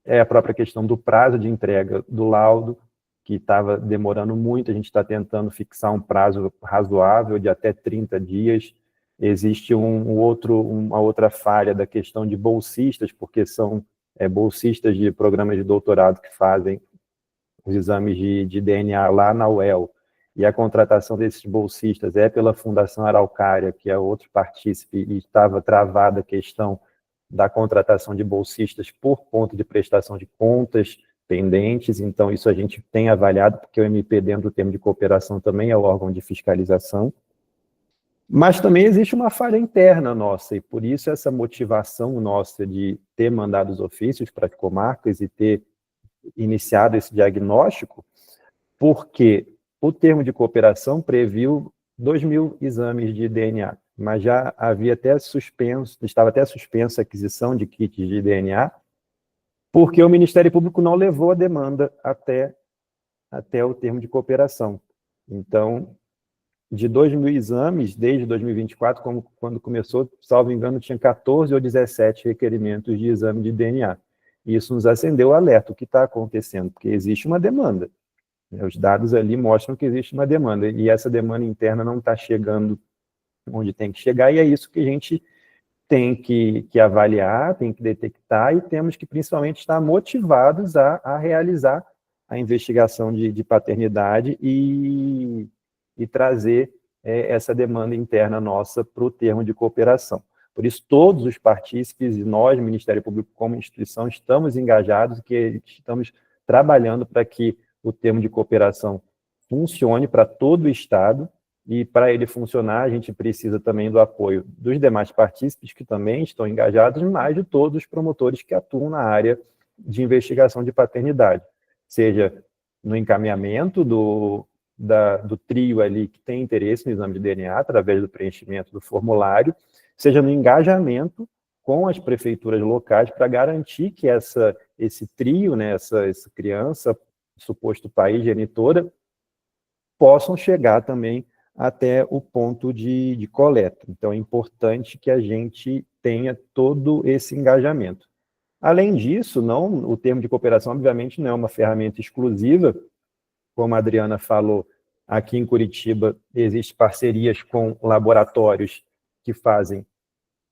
é a própria questão do prazo de entrega do laudo, que estava demorando muito. A gente está tentando fixar um prazo razoável de até 30 dias. Existe uma outra falha da questão de bolsistas, porque são bolsistas de programas de doutorado que fazem os exames de DNA lá na UEL, e a contratação desses bolsistas é pela Fundação Araucária, que é outro partícipe, e estava travada a questão da contratação de bolsistas por conta de prestação de contas pendentes. Então, isso a gente tem avaliado, porque o MP, dentro do termo de cooperação, também é o órgão de fiscalização. Mas também existe uma falha interna nossa, e por isso essa motivação nossa de ter mandado os ofícios para as comarcas e ter iniciado esse diagnóstico, porque o termo de cooperação previu 2.000 exames de DNA, mas já havia até estava até suspensa a aquisição de kits de DNA, porque o Ministério Público não levou a demanda até o termo de cooperação. Então, de 2.000 exames, desde 2024, quando começou, salvo engano, tinha 14 ou 17 requerimentos de exame de DNA. E isso nos acendeu o alerta, o que está acontecendo, porque existe uma demanda. Os dados ali mostram que existe uma demanda, e essa demanda interna não está chegando onde tem que chegar, e é isso que a gente tem que avaliar, tem que detectar, e temos que principalmente estar motivados a realizar a investigação de paternidade e trazer essa demanda interna nossa para o termo de cooperação. Por isso, todos os partícipes, e nós, Ministério Público, como instituição, estamos engajados, que estamos trabalhando para que o termo de cooperação funcione para todo o Estado, e para ele funcionar, a gente precisa também do apoio dos demais partícipes, que também estão engajados, mas de todos os promotores que atuam na área de investigação de paternidade, seja no encaminhamento do trio ali que tem interesse no exame de DNA, através do preenchimento do formulário, seja no engajamento com as prefeituras locais para garantir que esse trio, né, essa criança, suposto pai e genitora, possam chegar também até o ponto de coleta. Então, é importante que a gente tenha todo esse engajamento. Além disso, o termo de cooperação, obviamente, não é uma ferramenta exclusiva. Como a Adriana falou, aqui em Curitiba existem parcerias com laboratórios que fazem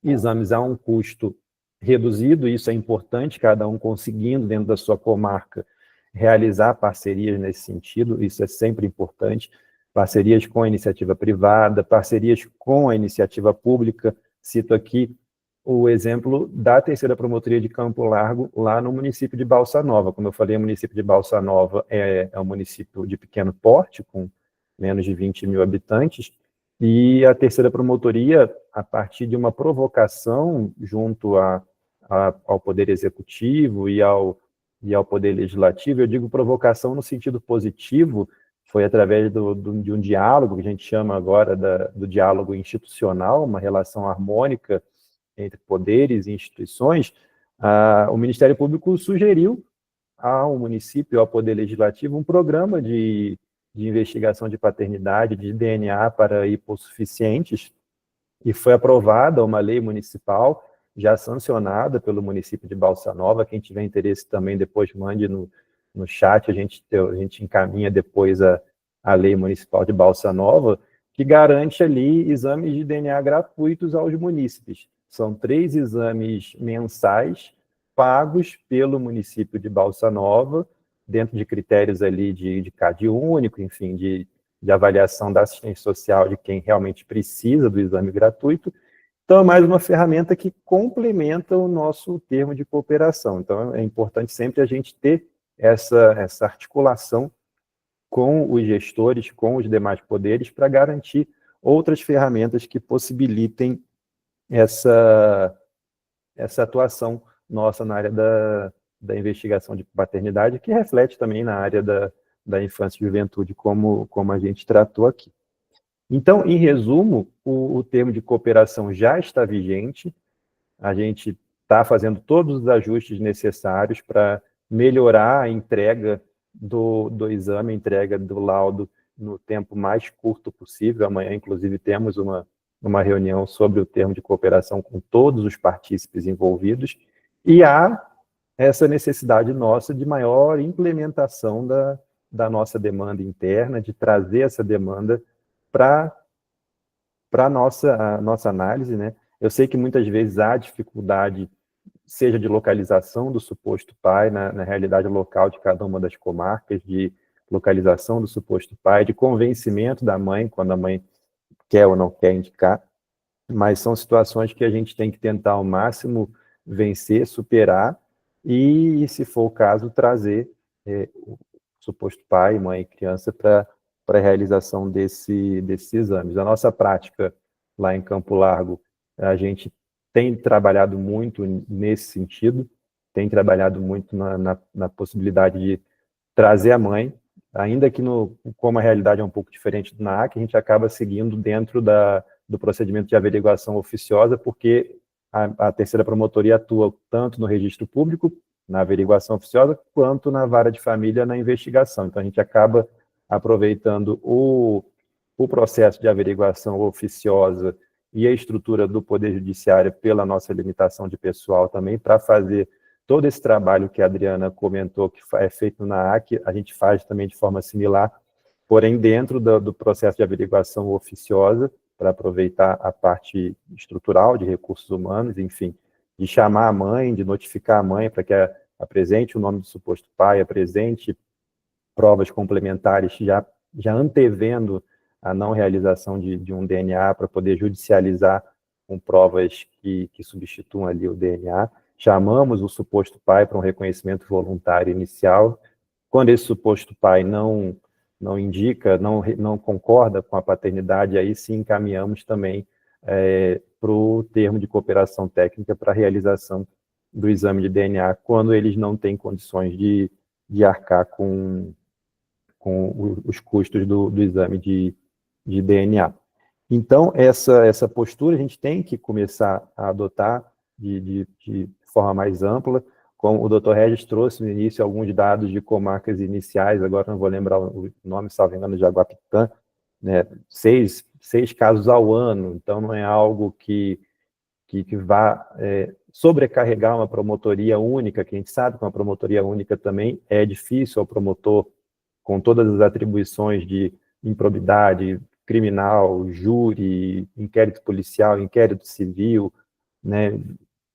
exames a um custo reduzido, isso é importante, cada um conseguindo, dentro da sua comarca, realizar parcerias nesse sentido, isso é sempre importante. Parcerias com a iniciativa privada, parcerias com a iniciativa pública. Cito aqui o exemplo da terceira promotoria de Campo Largo, lá no município de Balsa Nova. Como eu falei, o município de Balsa Nova é um município de pequeno porte, com menos de 20.000 habitantes, e a terceira promotoria, a partir de uma provocação junto ao Poder Executivo e ao Poder Legislativo, eu digo provocação no sentido positivo, foi através de um diálogo, que a gente chama agora do diálogo institucional, uma relação harmônica entre poderes e instituições. O Ministério Público sugeriu ao município, ao Poder Legislativo, um programa de investigação de paternidade, de DNA para hipossuficientes, e foi aprovada uma lei municipal, já sancionada pelo município de Balsa Nova. Quem tiver interesse também, depois mande no chat, a gente encaminha depois a lei municipal de Balsa Nova, que garante ali exames de DNA gratuitos aos munícipes. São 3 exames mensais pagos pelo município de Balsa Nova, dentro de critérios ali de CAD único, enfim, de avaliação da assistência social de quem realmente precisa do exame gratuito. Então, é mais uma ferramenta que complementa o nosso termo de cooperação. Então, é importante sempre a gente ter essa articulação com os gestores, com os demais poderes, para garantir outras ferramentas que possibilitem essa atuação nossa na área da investigação de paternidade, que reflete também na área da infância e juventude, como a gente tratou aqui. Então, em resumo, o termo de cooperação já está vigente, a gente está fazendo todos os ajustes necessários para melhorar a entrega do exame, a entrega do laudo no tempo mais curto possível. Amanhã, inclusive, temos uma reunião sobre o termo de cooperação com todos os partícipes envolvidos, e há essa necessidade nossa de maior implementação da nossa demanda interna, de trazer essa demanda para a nossa análise, né? Eu sei que muitas vezes há dificuldade, seja de localização do suposto pai, na realidade local de cada uma das comarcas, de localização do suposto pai, de convencimento da mãe, quando a mãe quer ou não quer indicar, mas são situações que a gente tem que tentar ao máximo vencer, superar, e, se for o caso, trazer o suposto pai, mãe e criança para a realização desses exames. A nossa prática lá em Campo Largo, a gente tem trabalhado muito nesse sentido, tem trabalhado muito na possibilidade de trazer a mãe ainda que como a realidade é um pouco diferente do NAAC, a gente acaba seguindo dentro do procedimento de averiguação oficiosa, porque a terceira promotoria atua tanto no registro público, na averiguação oficiosa, quanto na vara de família, na investigação. Então, a gente acaba aproveitando o processo de averiguação oficiosa e a estrutura do Poder Judiciário pela nossa limitação de pessoal também, para fazer todo esse trabalho que a Adriana comentou, que é feito no NAAC, a gente faz também de forma similar, porém dentro do processo de averiguação oficiosa, para aproveitar a parte estrutural de recursos humanos, enfim, de chamar a mãe, de notificar a mãe para que apresente o nome do suposto pai, apresente provas complementares, já antevendo a não realização de um DNA, para poder judicializar com provas que substituam ali o DNA. Chamamos o suposto pai para um reconhecimento voluntário inicial. Quando esse suposto pai não indica, não concorda com a paternidade, aí sim encaminhamos também para o termo de cooperação técnica para a realização do exame de DNA, quando eles não têm condições de arcar com os custos do exame de DNA. Então, essa postura a gente tem que começar a adotar de forma mais ampla. Como o Dr. Regis trouxe no início alguns dados de comarcas iniciais, agora não vou lembrar o nome, salvo engano, de Jaguapitã, né, 6 casos ao ano, então não é algo que vá sobrecarregar uma promotoria única, que a gente sabe que uma promotoria única também é difícil ao promotor, com todas as atribuições de improbidade criminal, júri, inquérito policial, inquérito civil, né,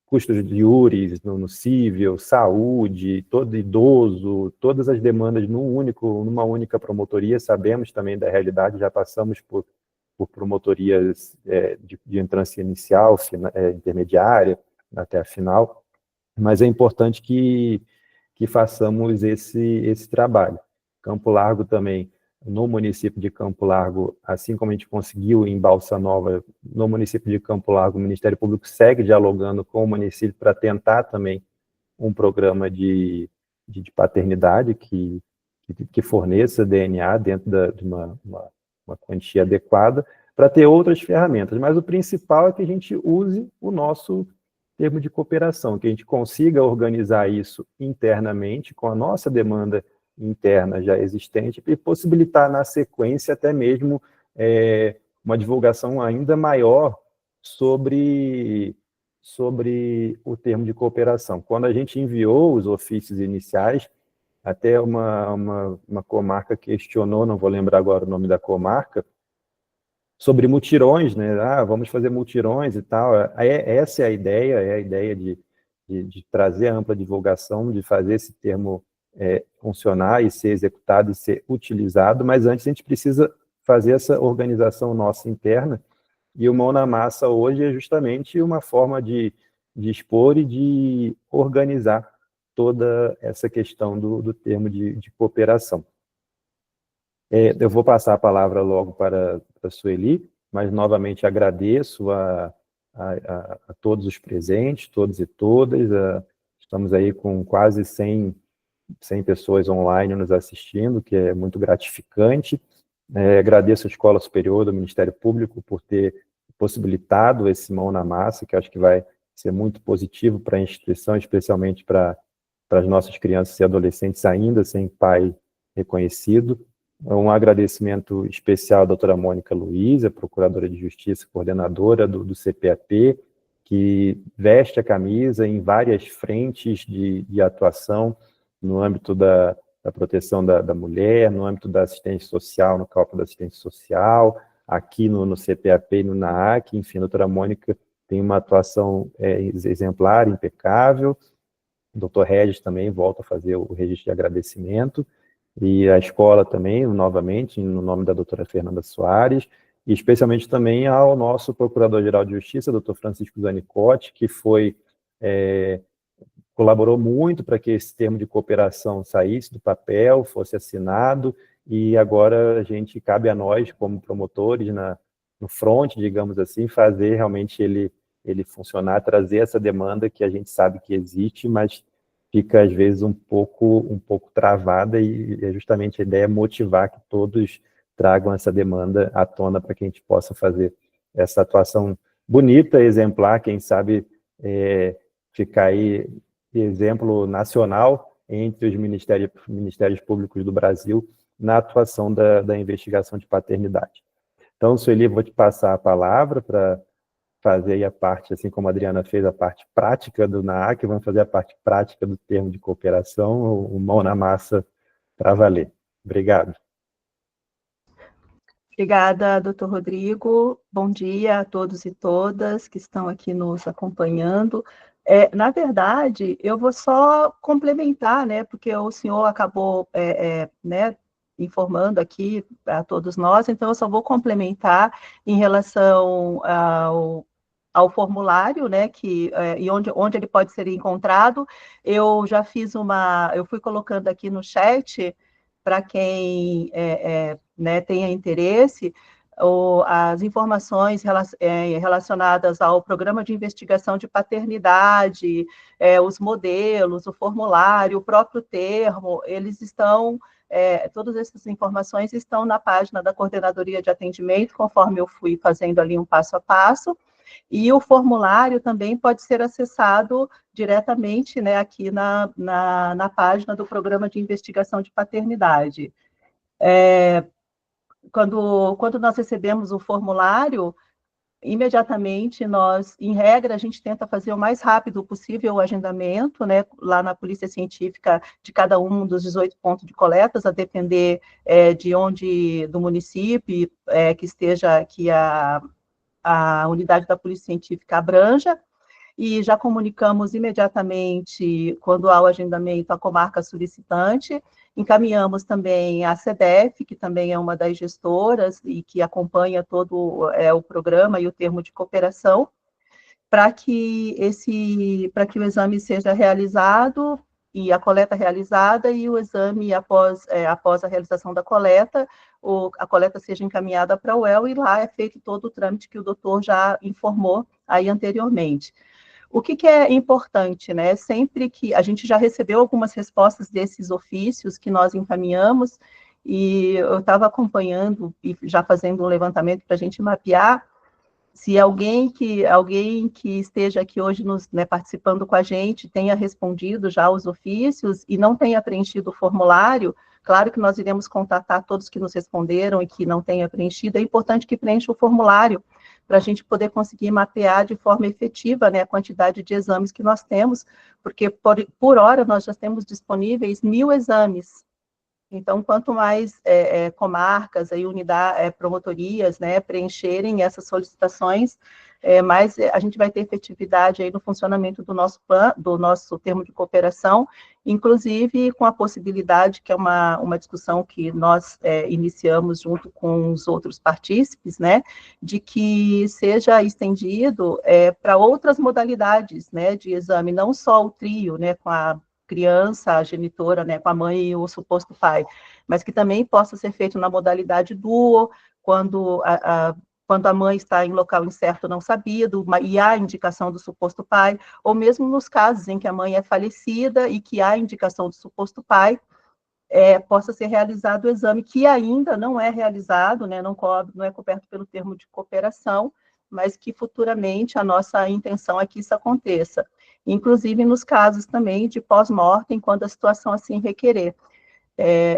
custos de júris no cível, saúde, todo idoso, todas as demandas numa única promotoria. Sabemos também da realidade, já passamos por promotorias de entrância inicial, intermediária, até a final, mas é importante que façamos esse trabalho. Campo Largo também, no município de Campo Largo, assim como a gente conseguiu em Balsa Nova, no município de Campo Largo, o Ministério Público segue dialogando com o município para tentar também um programa de paternidade que forneça DNA dentro de uma quantia adequada, para ter outras ferramentas. Mas o principal é que a gente use o nosso termo de cooperação, que a gente consiga organizar isso internamente, com a nossa demanda interna já existente, e possibilitar na sequência até mesmo uma divulgação ainda maior sobre o termo de cooperação. Quando a gente enviou os ofícios iniciais, até uma comarca questionou, não vou lembrar agora o nome da comarca, sobre mutirões, né? Vamos fazer mutirões e tal. Essa é a ideia de trazer a ampla divulgação, de fazer esse termo funcionar e ser executado e ser utilizado, mas antes a gente precisa fazer essa organização nossa interna, e o Mão na Massa hoje é justamente uma forma de expor e de organizar toda essa questão do termo de cooperação. Eu vou passar a palavra logo para a Sueli, mas novamente agradeço a todos os presentes, todos e todas. Estamos aí com quase 100 pessoas online nos assistindo, que é muito gratificante. Agradeço a Escola Superior do Ministério Público por ter possibilitado esse Mão na Massa, que acho que vai ser muito positivo para a instituição, especialmente para as nossas crianças e adolescentes ainda sem pai reconhecido. Um agradecimento especial à doutora Mônica Luísa, procuradora de Justiça, coordenadora do CPAP, que veste a camisa em várias frentes de atuação, no âmbito da proteção da mulher, no âmbito da assistência social, no campo da assistência social, aqui no CPAP e no NAAC. Enfim, a doutora Mônica tem uma atuação exemplar, impecável. O doutor Regis também volta a fazer o registro de agradecimento, e a escola também, novamente, no nome da doutora Fernanda Soares, e especialmente também ao nosso Procurador-Geral de Justiça, doutor Francisco Zanicotti, que colaborou muito para que esse termo de cooperação saísse do papel, fosse assinado, e agora cabe a nós, como promotores, no front, digamos assim, fazer realmente ele funcionar, trazer essa demanda que a gente sabe que existe, mas fica, às vezes, um pouco travada, e é justamente a ideia é motivar que todos tragam essa demanda à tona para que a gente possa fazer essa atuação bonita, exemplar, quem sabe ficar aí exemplo nacional entre os ministérios públicos do Brasil na atuação da investigação de paternidade. Então, Sueli, vou te passar a palavra para fazer aí a parte, assim como a Adriana fez, a parte prática do NAAC, vamos fazer a parte prática do termo de cooperação, o mão na massa para valer. Obrigado. Obrigada, doutor Rodrigo. Bom dia a todos e todas que estão aqui nos acompanhando. Na verdade, eu vou só complementar, né, porque o senhor acabou né, informando aqui a todos nós, então eu só vou complementar em relação ao formulário, né, e onde ele pode ser encontrado. Eu já fiz eu fui colocando aqui no chat, para quem né, tenha interesse, as informações relacionadas ao programa de investigação de paternidade, os modelos, o formulário, o próprio termo, eles estão, todas essas informações estão na página da Coordenadoria de Atendimento, conforme eu fui fazendo ali um passo a passo, e o formulário também pode ser acessado diretamente, né, aqui na página do Programa de Investigação de Paternidade. Quando nós recebemos o formulário, imediatamente nós, em regra, a gente tenta fazer o mais rápido possível o agendamento, né, lá na Polícia Científica, de cada um dos 18 pontos de coletas, a depender de onde, do município, que esteja, que a unidade da Polícia Científica abranja, e já comunicamos imediatamente, quando há o agendamento, a comarca solicitante, encaminhamos também a SEDEF, que também é uma das gestoras e que acompanha todo o programa e o termo de cooperação, para que o exame seja realizado e a coleta realizada, e o exame, após a realização da coleta, a coleta seja encaminhada para o UEL, e lá é feito todo o trâmite que o doutor já informou aí anteriormente. O que é importante, né? Sempre que a gente já recebeu algumas respostas desses ofícios que nós encaminhamos, e eu estava acompanhando e já fazendo um levantamento para a gente mapear, se alguém que esteja aqui hoje né, participando com a gente tenha respondido já os ofícios e não tenha preenchido o formulário, claro que nós iremos contatar todos que nos responderam e que não tenha preenchido, é importante que preencha o formulário, para a gente poder conseguir mapear de forma efetiva, né, a quantidade de exames que nós temos, porque por hora nós já temos disponíveis 1.000 exames. Então, quanto mais comarcas, aí, promotorias, né, preencherem essas solicitações, mais a gente vai ter efetividade aí no funcionamento do nosso termo de cooperação, inclusive com a possibilidade, que é uma discussão que nós iniciamos junto com os outros partícipes, né, de que seja estendido para outras modalidades, né, de exame, não só o trio, né, com a criança, a genitora, né, com a mãe e o suposto pai, mas que também possa ser feito na modalidade duo, quando a mãe está em local incerto não sabido, e há indicação do suposto pai, ou mesmo nos casos em que a mãe é falecida e que há indicação do suposto pai, possa ser realizado o exame, que ainda não é realizado, né, não é coberto pelo termo de cooperação, mas que futuramente a nossa intenção é que isso aconteça, inclusive nos casos também de pós-mortem, quando a situação assim requerer.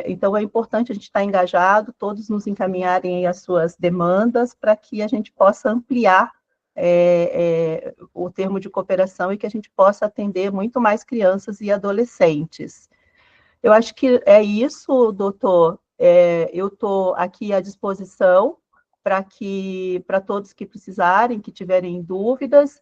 Então, é importante a gente estar engajado, todos nos encaminharem as suas demandas, para que a gente possa ampliar o termo de cooperação e que a gente possa atender muito mais crianças e adolescentes. Eu acho que é isso, doutor. Eu estou aqui à disposição para todos que precisarem, que tiverem dúvidas.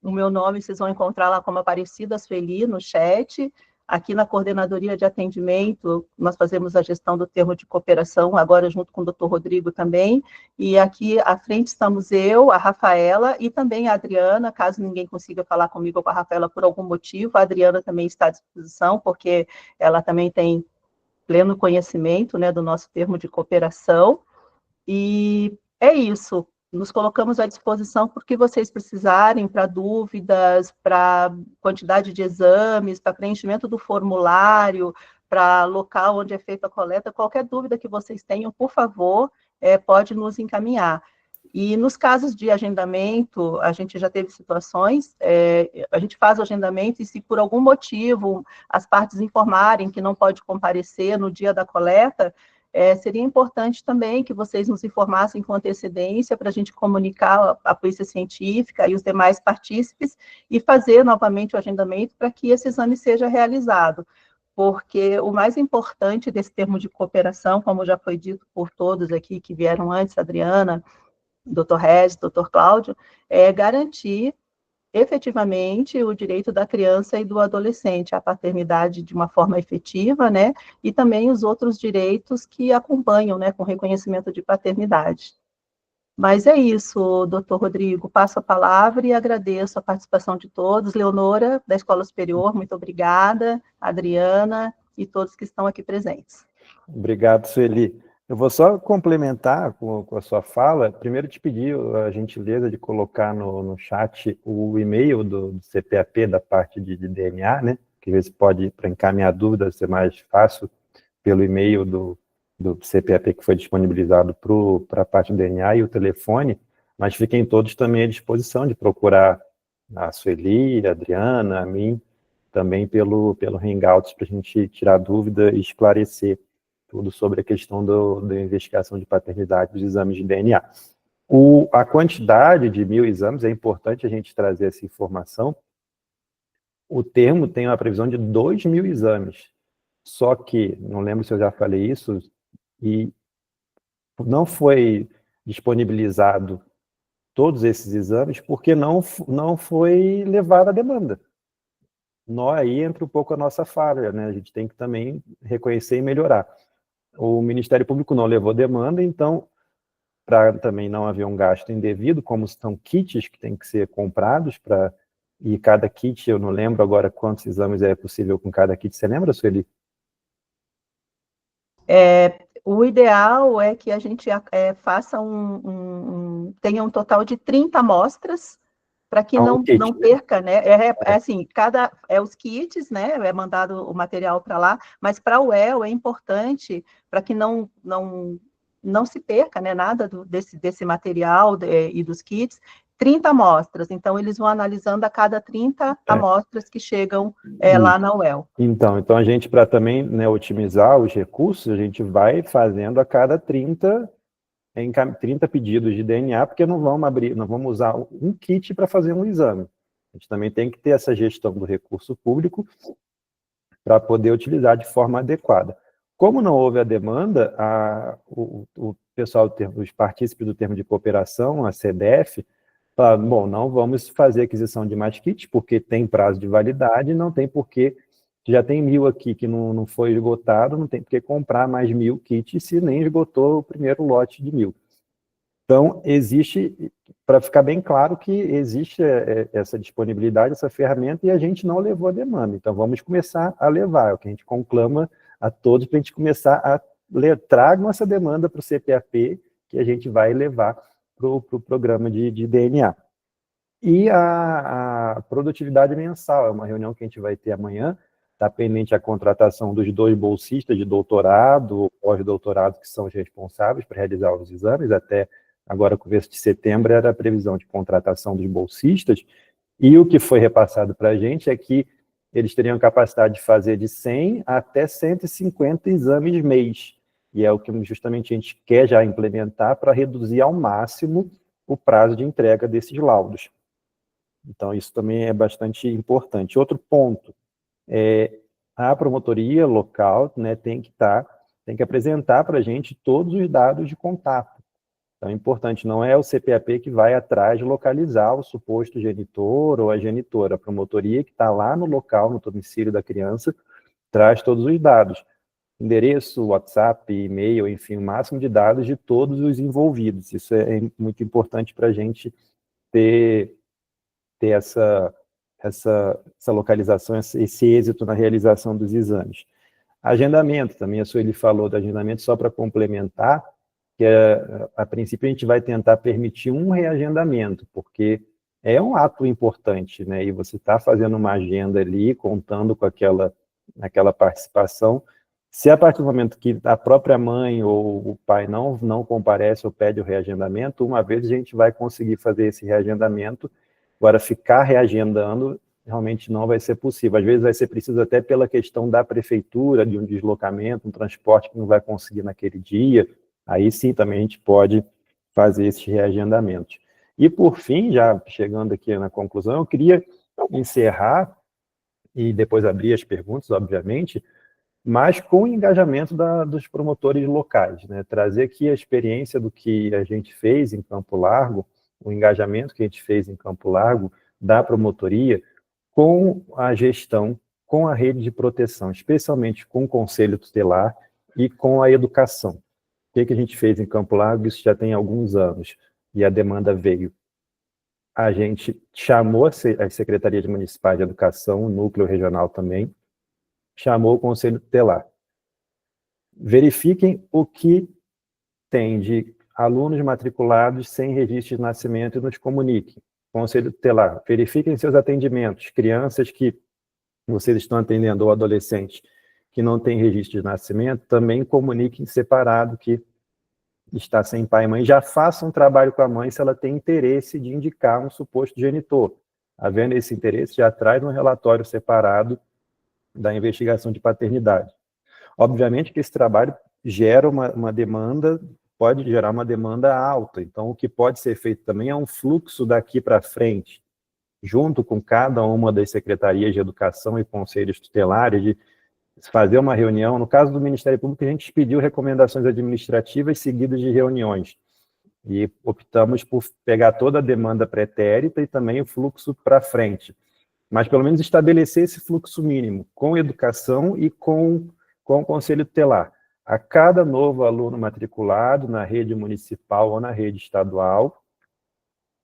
O meu nome vocês vão encontrar lá como Aparecida Sueli no chat. Aqui na Coordenadoria de Atendimento, nós fazemos a gestão do termo de cooperação, agora junto com o doutor Rodrigo também, e aqui à frente estamos eu, a Rafaela, e também a Adriana, caso ninguém consiga falar comigo ou com a Rafaela por algum motivo, a Adriana também está à disposição, porque ela também tem pleno conhecimento, né, do nosso termo de cooperação, e é isso. nos colocamos à disposição porque vocês precisarem para dúvidas, para quantidade de exames, para preenchimento do formulário, para local onde é feita a coleta, qualquer dúvida que vocês tenham, por favor, pode nos encaminhar. E nos casos de agendamento, a gente já teve situações, a gente faz o agendamento e se por algum motivo as partes informarem que não pode comparecer no dia da coleta, seria importante também que vocês nos informassem com antecedência para a gente comunicar à Polícia Científica e os demais partícipes e fazer novamente o agendamento para que esse exame seja realizado. Porque o mais importante desse termo de cooperação, como já foi dito por todos aqui que vieram antes, Adriana, Dr. Regis, Dr. Cláudio, é garantir efetivamente o direito da criança e do adolescente à paternidade de uma forma efetiva, né, e também os outros direitos que acompanham, né, com reconhecimento de paternidade. Mas é isso, doutor Rodrigo, passo a palavra e agradeço a participação de todos. Leonora, da Escola Superior, muito obrigada, Adriana e todos que estão aqui presentes. Obrigado, Sueli. Eu vou só complementar com a sua fala. Primeiro, te pedir a gentileza de colocar no chat o e-mail do CPAP, da parte de DNA, né? Que às vezes pode, para encaminhar dúvidas, ser mais fácil pelo e-mail do CPAP que foi disponibilizado para a parte do DNA e o telefone, mas fiquem todos também à disposição de procurar a Sueli, a Adriana, a mim, também pelo Hangouts, para a gente tirar dúvida e esclarecer tudo sobre a questão da investigação de paternidade dos exames de DNA. A quantidade de 1.000 exames, é importante a gente trazer essa informação. O termo tem uma previsão de 2.000 exames, só que, não lembro se eu já falei isso, e não foi disponibilizado todos esses exames porque não foi levada a demanda. Aí entra um pouco a nossa falha, né? A gente tem que também reconhecer e melhorar. O Ministério Público não levou demanda, então, para também não haver um gasto indevido, como são kits que têm que ser comprados, e cada kit, eu não lembro agora quantos exames é possível com cada kit. Você lembra, Sueli? O ideal é que a gente faça tenha um total de 30 amostras, para que não perca, né? Assim, os kits, né? É mandado o material para lá, mas para o UEL é importante para que não se perca, né? Nada desse material e dos kits. 30 amostras, então eles vão analisando a cada 30 amostras que chegam lá na UEL. Então a gente, para também, né, otimizar os recursos, a gente vai fazendo a cada 30 pedidos de DNA, porque não vamos usar um kit para fazer um exame. A gente também tem que ter essa gestão do recurso público para poder utilizar de forma adequada. Como não houve a demanda, o pessoal, os partícipes do termo de cooperação, a CDF, falaram, bom, não vamos fazer aquisição de mais kits, porque tem prazo de validade, não tem porquê, já tem 1.000 aqui que não foi esgotado, não tem porquê comprar mais 1.000 kits se nem esgotou o primeiro lote de 1.000. Então, existe, para ficar bem claro que existe essa disponibilidade, essa ferramenta, e a gente não levou a demanda. Então, vamos começar a levar, é o que a gente conclama a todos para a gente começar a tragam essa demanda para o CPAP, que a gente vai levar para o programa de DNA. E a produtividade mensal, é uma reunião que a gente vai ter amanhã, está pendente a contratação dos 2 bolsistas de doutorado ou pós-doutorado que são os responsáveis para realizar os exames. Até agora, começo de setembro, era a previsão de contratação dos bolsistas, e o que foi repassado para a gente é que eles teriam a capacidade de fazer de 100 até 150 exames mês, e é o que justamente a gente quer já implementar para reduzir ao máximo o prazo de entrega desses laudos. Então, isso também é bastante importante. Outro ponto, a promotoria local, né, tem que apresentar para a gente todos os dados de contato. Então, é importante, não é o CPAP que vai atrás de localizar o suposto genitor ou a genitora. A promotoria que está lá no local, no domicílio da criança, traz todos os dados. Endereço, WhatsApp, e-mail, enfim, o máximo de dados de todos os envolvidos. Isso é muito importante para a gente ter essa localização, esse êxito na realização dos exames. Agendamento, também a Sueli falou do agendamento, só para complementar, que a princípio a gente vai tentar permitir um reagendamento, porque é um ato importante, né? E você está fazendo uma agenda ali, contando com aquela participação. Se a partir do momento que a própria mãe ou o pai não comparece ou pede o reagendamento, uma vez a gente vai conseguir fazer esse reagendamento. Agora, ficar reagendando realmente não vai ser possível. Às vezes vai ser preciso até pela questão da prefeitura, de um deslocamento, um transporte que não vai conseguir naquele dia. Aí sim também a gente pode fazer esses reagendamentos. E por fim, já chegando aqui na conclusão, eu queria encerrar e depois abrir as perguntas, obviamente, mas com o engajamento dos promotores locais, né? Trazer aqui a experiência do que a gente fez em Campo Largo, o engajamento que a gente fez em Campo Largo da promotoria com a gestão, com a rede de proteção, especialmente com o Conselho Tutelar e com a educação. O que a gente fez em Campo Largo? Isso já tem alguns anos, e a demanda veio. A gente chamou as secretarias municipais de educação, o núcleo regional também, chamou o Conselho Tutelar. Verifiquem o que tem de alunos matriculados sem registro de nascimento e nos comuniquem. Conselho Tutelar, verifiquem seus atendimentos, crianças que vocês estão atendendo ou adolescentes que não têm registro de nascimento, também comuniquem separado que está sem pai e mãe, já façam um trabalho com a mãe se ela tem interesse de indicar um suposto genitor. Havendo esse interesse, já traz um relatório separado da investigação de paternidade. Obviamente que esse trabalho gera uma demanda, pode gerar uma demanda alta, então o que pode ser feito também é um fluxo daqui para frente, junto com cada uma das secretarias de educação e conselhos tutelares, de fazer uma reunião. No caso do Ministério Público, a gente pediu recomendações administrativas seguidas de reuniões, e optamos por pegar toda a demanda pretérita e também o fluxo para frente, mas pelo menos estabelecer esse fluxo mínimo, com educação e com o Conselho Tutelar. A cada novo aluno matriculado na rede municipal ou na rede estadual,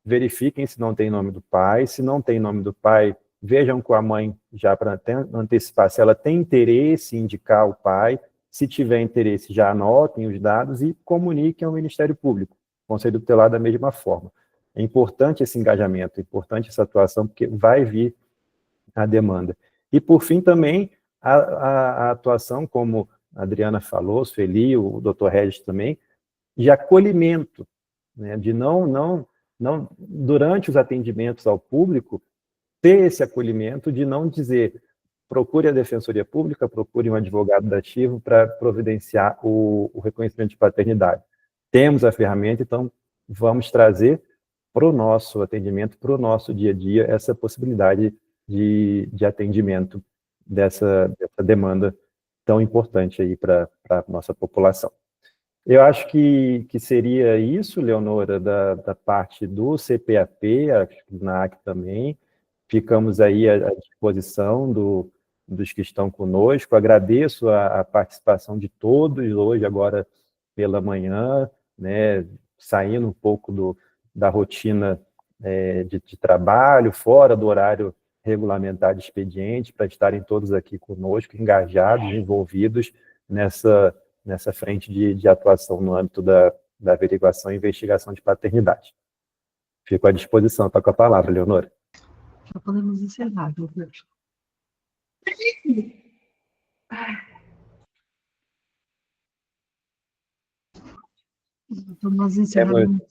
verifiquem se não tem nome do pai. Se não tem nome do pai, vejam com a mãe, já para antecipar, se ela tem interesse em indicar o pai. Se tiver interesse, já anotem os dados e comuniquem ao Ministério Público. O Conselho Tutelar da mesma forma. É importante esse engajamento, é importante essa atuação, porque vai vir a demanda. E, por fim, também, a atuação, como a Adriana falou, Sueli, o Dr. Regis também, de acolhimento, né, de não, durante os atendimentos ao público, ter esse acolhimento de não dizer, procure a Defensoria Pública, procure um advogado dativo para providenciar o reconhecimento de paternidade. Temos a ferramenta, então vamos trazer para o nosso atendimento, para o nosso dia a dia, essa possibilidade de atendimento dessa demanda tão importante aí para a nossa população. Eu acho que seria isso, Leonora, da parte do CPAP, acho que do NAC também. Ficamos aí à disposição dos que estão conosco. Agradeço a participação de todos hoje, agora pela manhã, né, saindo um pouco da rotina de trabalho, fora do horário regulamentar de expediente, para estarem todos aqui conosco, engajados, envolvidos nessa frente de atuação no âmbito da averiguação e investigação de paternidade. Fico à disposição, está com a palavra, Leonora. Já podemos encerrar, doutor.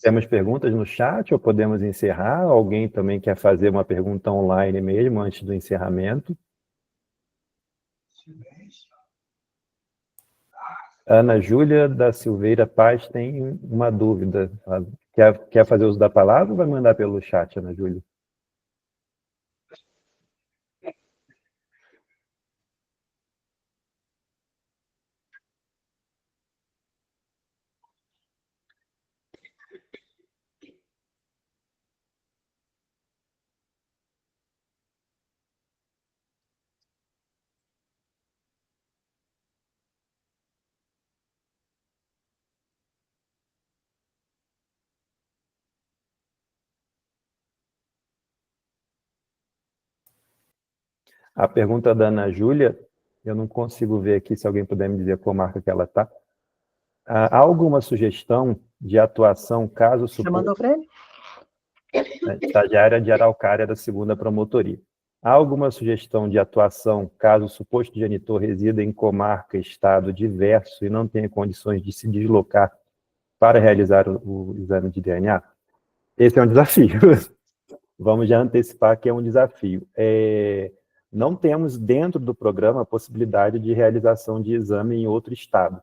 Temos perguntas no chat ou podemos encerrar? Alguém também quer fazer uma pergunta online mesmo, antes do encerramento? Ana Júlia da Silveira Paz tem uma dúvida. Quer fazer uso da palavra ou vai mandar pelo chat, Ana Júlia? A pergunta da Ana Júlia, eu não consigo ver aqui, se alguém puder me dizer qual marca que ela está. Há alguma sugestão de atuação caso o Você mandou para ele? estagiária de Araucária da 2ª Promotoria. Há alguma sugestão de atuação caso o suposto genitor resida em comarca, estado diverso e não tenha condições de se deslocar para realizar o exame de DNA? Esse é um desafio. Vamos já antecipar que é um desafio. Não temos dentro do programa a possibilidade de realização de exame em outro estado.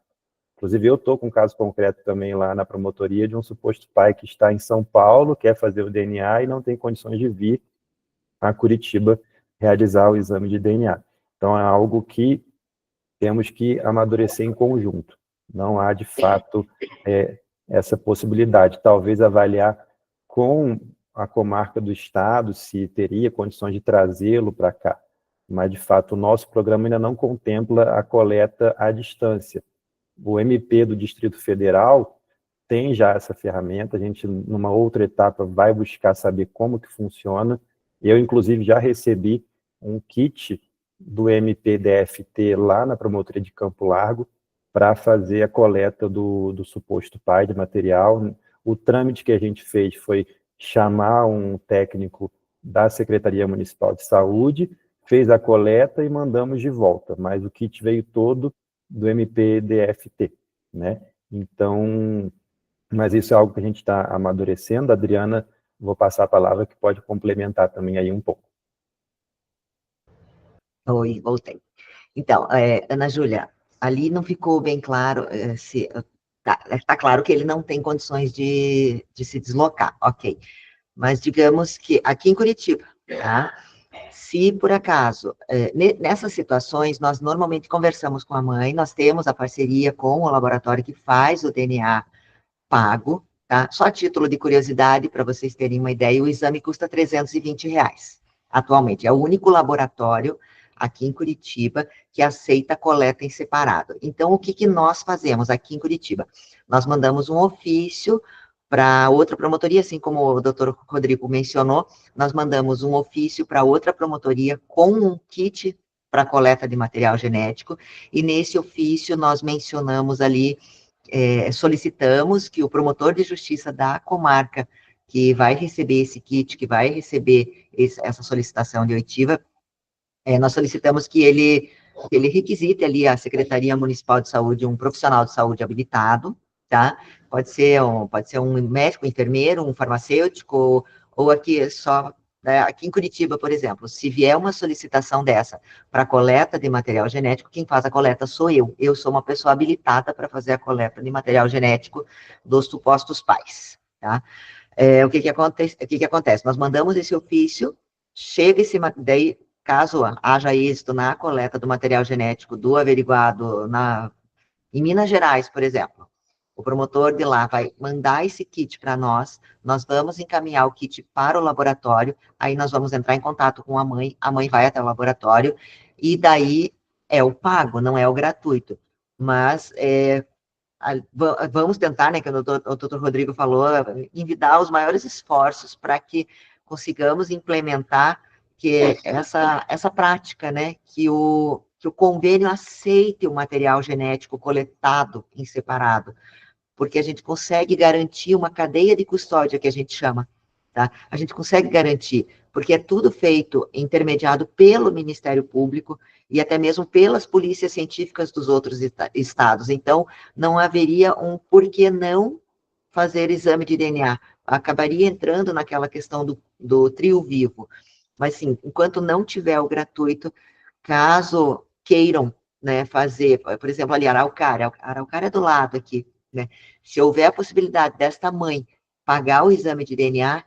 Inclusive, eu estou com um caso concreto também lá na promotoria de um suposto pai que está em São Paulo, quer fazer o DNA e não tem condições de vir a Curitiba realizar o exame de DNA. Então, é algo que temos que amadurecer em conjunto. Não há, de fato, essa possibilidade. Talvez avaliar com a comarca do estado se teria condições de trazê-lo para cá. Mas, de fato, o nosso programa ainda não contempla a coleta à distância. O MP do Distrito Federal tem já essa ferramenta, a gente, numa outra etapa, vai buscar saber como que funciona. Eu, inclusive, já recebi um kit do MP-DFT lá na Promotoria de Campo Largo para fazer a coleta do suposto pai de material. O trâmite que a gente fez foi chamar um técnico da Secretaria Municipal de Saúde, fez a coleta e mandamos de volta, mas o kit veio todo do MP-DFT, né? Então, mas isso é algo que a gente está amadurecendo. Adriana, vou passar a palavra que pode complementar também aí um pouco. Oi, voltei. Então, Ana Júlia, ali não ficou bem claro se... Tá claro que ele não tem condições de se deslocar, ok. Mas digamos que aqui em Curitiba, tá? Se por acaso, nessas situações, nós normalmente conversamos com a mãe, nós temos a parceria com o laboratório que faz o DNA pago, tá? Só a título de curiosidade, para vocês terem uma ideia, o exame custa R$320, atualmente. É o único laboratório aqui em Curitiba que aceita coleta em separado. Então, o que nós fazemos aqui em Curitiba? Nós mandamos um ofício para outra promotoria, assim como o doutor Rodrigo mencionou, nós mandamos um ofício para outra promotoria com um kit para coleta de material genético, e nesse ofício nós mencionamos ali, solicitamos que o promotor de justiça da comarca, que vai receber esse kit, que vai receber essa solicitação de oitiva, nós solicitamos que ele requisite ali a Secretaria Municipal de Saúde um profissional de saúde habilitado, tá? Pode ser um médico, um enfermeiro, um farmacêutico, ou aqui só, né, aqui em Curitiba, por exemplo, se vier uma solicitação dessa para coleta de material genético, quem faz a coleta sou eu. Eu sou uma pessoa habilitada para fazer a coleta de material genético dos supostos pais, tá? O que acontece? Nós mandamos esse ofício, chega daí, caso haja êxito na coleta do material genético do averiguado em Minas Gerais, por exemplo, o promotor de lá vai mandar esse kit para nós vamos encaminhar o kit para o laboratório, aí nós vamos entrar em contato com a mãe vai até o laboratório, e daí é o pago, não é o gratuito, mas vamos tentar, né, que o doutor Rodrigo falou, envidar os maiores esforços para que consigamos implementar que essa prática, né, que o convênio aceite o material genético coletado em separado, porque a gente consegue garantir uma cadeia de custódia, que a gente chama, tá? A gente consegue garantir, porque é tudo feito, intermediado pelo Ministério Público e até mesmo pelas polícias científicas dos outros estados. Então, não haveria um porquê não fazer exame de DNA. Acabaria entrando naquela questão do trio vivo. Mas, sim, enquanto não tiver o gratuito, caso queiram, né, fazer, por exemplo, ali, Araucária é do lado aqui, né? Se houver a possibilidade desta mãe pagar o exame de DNA,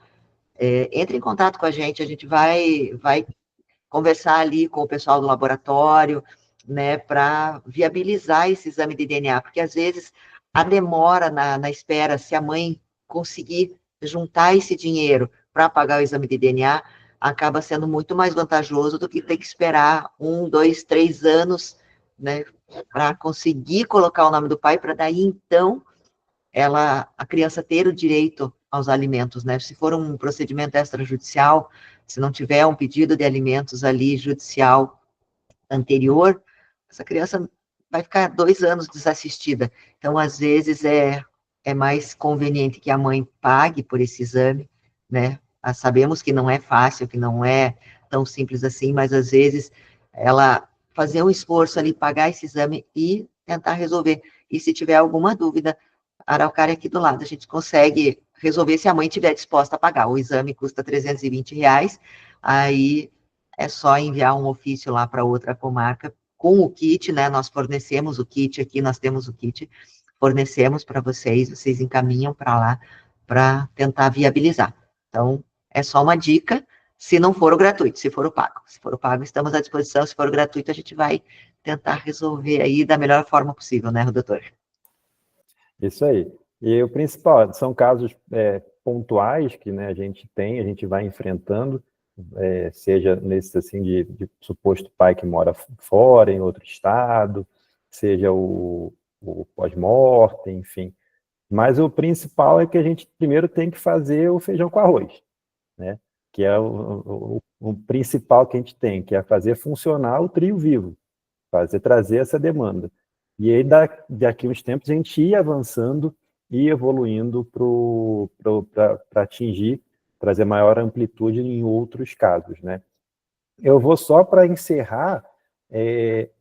entre em contato com a gente vai conversar ali com o pessoal do laboratório, né, para viabilizar esse exame de DNA, porque às vezes a demora na espera, se a mãe conseguir juntar esse dinheiro para pagar o exame de DNA, acaba sendo muito mais vantajoso do que ter que esperar 1, 2, 3 anos, né, para conseguir colocar o nome do pai, para daí, então, a criança ter o direito aos alimentos, né? Se for um procedimento extrajudicial, se não tiver um pedido de alimentos ali judicial anterior, essa criança vai ficar 2 anos desassistida. Então, às vezes, é mais conveniente que a mãe pague por esse exame, né? Sabemos que não é fácil, que não é tão simples assim, mas às vezes ela fazer um esforço ali, pagar esse exame e tentar resolver. E se tiver alguma dúvida, a Araucária aqui do lado, a gente consegue resolver se a mãe estiver disposta a pagar. O exame custa R$320, aí é só enviar um ofício lá para outra comarca com o kit, né? Nós fornecemos o kit aqui, nós temos o kit, fornecemos para vocês encaminham para lá para tentar viabilizar. Então, é só uma dica, se não for o gratuito, se for o pago. Se for o pago, estamos à disposição, se for o gratuito, a gente vai tentar resolver aí da melhor forma possível, né, doutor? Isso aí. E o principal, são casos pontuais que, né, a gente vai enfrentando, seja nesse assim de suposto pai que mora fora, em outro estado, seja o pós-mortem, enfim. Mas o principal é que a gente primeiro tem que fazer o feijão com arroz, né? Que é o principal que a gente tem, que é fazer funcionar o trio vivo, trazer essa demanda. E aí, daqui uns tempos, a gente ia avançando e evoluindo para atingir, trazer maior amplitude em outros casos, né? Eu vou só para encerrar,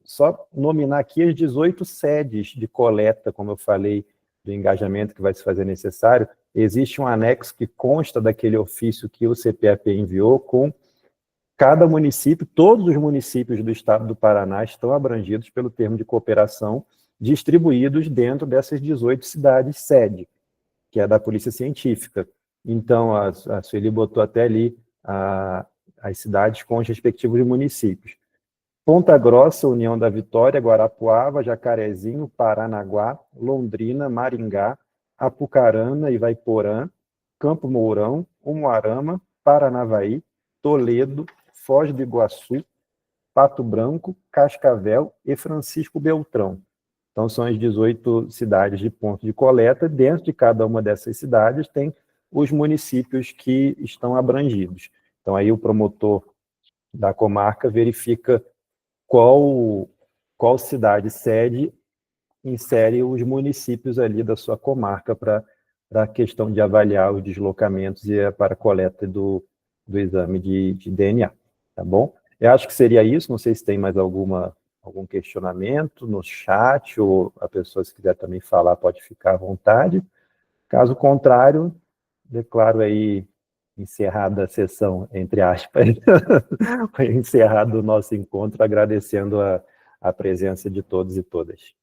só nominar aqui as 18 sedes de coleta, como eu falei, do engajamento que vai se fazer necessário. Existe um anexo que consta daquele ofício que o CPAP enviou com cada município, todos os municípios do estado do Paraná estão abrangidos pelo termo de cooperação, distribuídos dentro dessas 18 cidades sede, que é da Polícia Científica. Então, a Sueli botou até ali as cidades com os respectivos municípios. Ponta Grossa, União da Vitória, Guarapuava, Jacarezinho, Paranaguá, Londrina, Maringá, Apucarana, Ivaiporã, Campo Mourão, Umuarama, Paranavaí, Toledo, Foz do Iguaçu, Pato Branco, Cascavel e Francisco Beltrão. Então, são as 18 cidades de ponto de coleta. Dentro de cada uma dessas cidades tem os municípios que estão abrangidos. Então, aí o promotor da comarca verifica qual cidade sede insere os municípios ali da sua comarca para a questão de avaliar os deslocamentos e para a coleta do exame de DNA, tá bom? Eu acho que seria isso, não sei se tem mais algum questionamento no chat, ou a pessoa, se quiser também falar, pode ficar à vontade. Caso contrário, declaro aí encerrada a sessão, entre aspas, encerrado o nosso encontro, agradecendo a presença de todos e todas.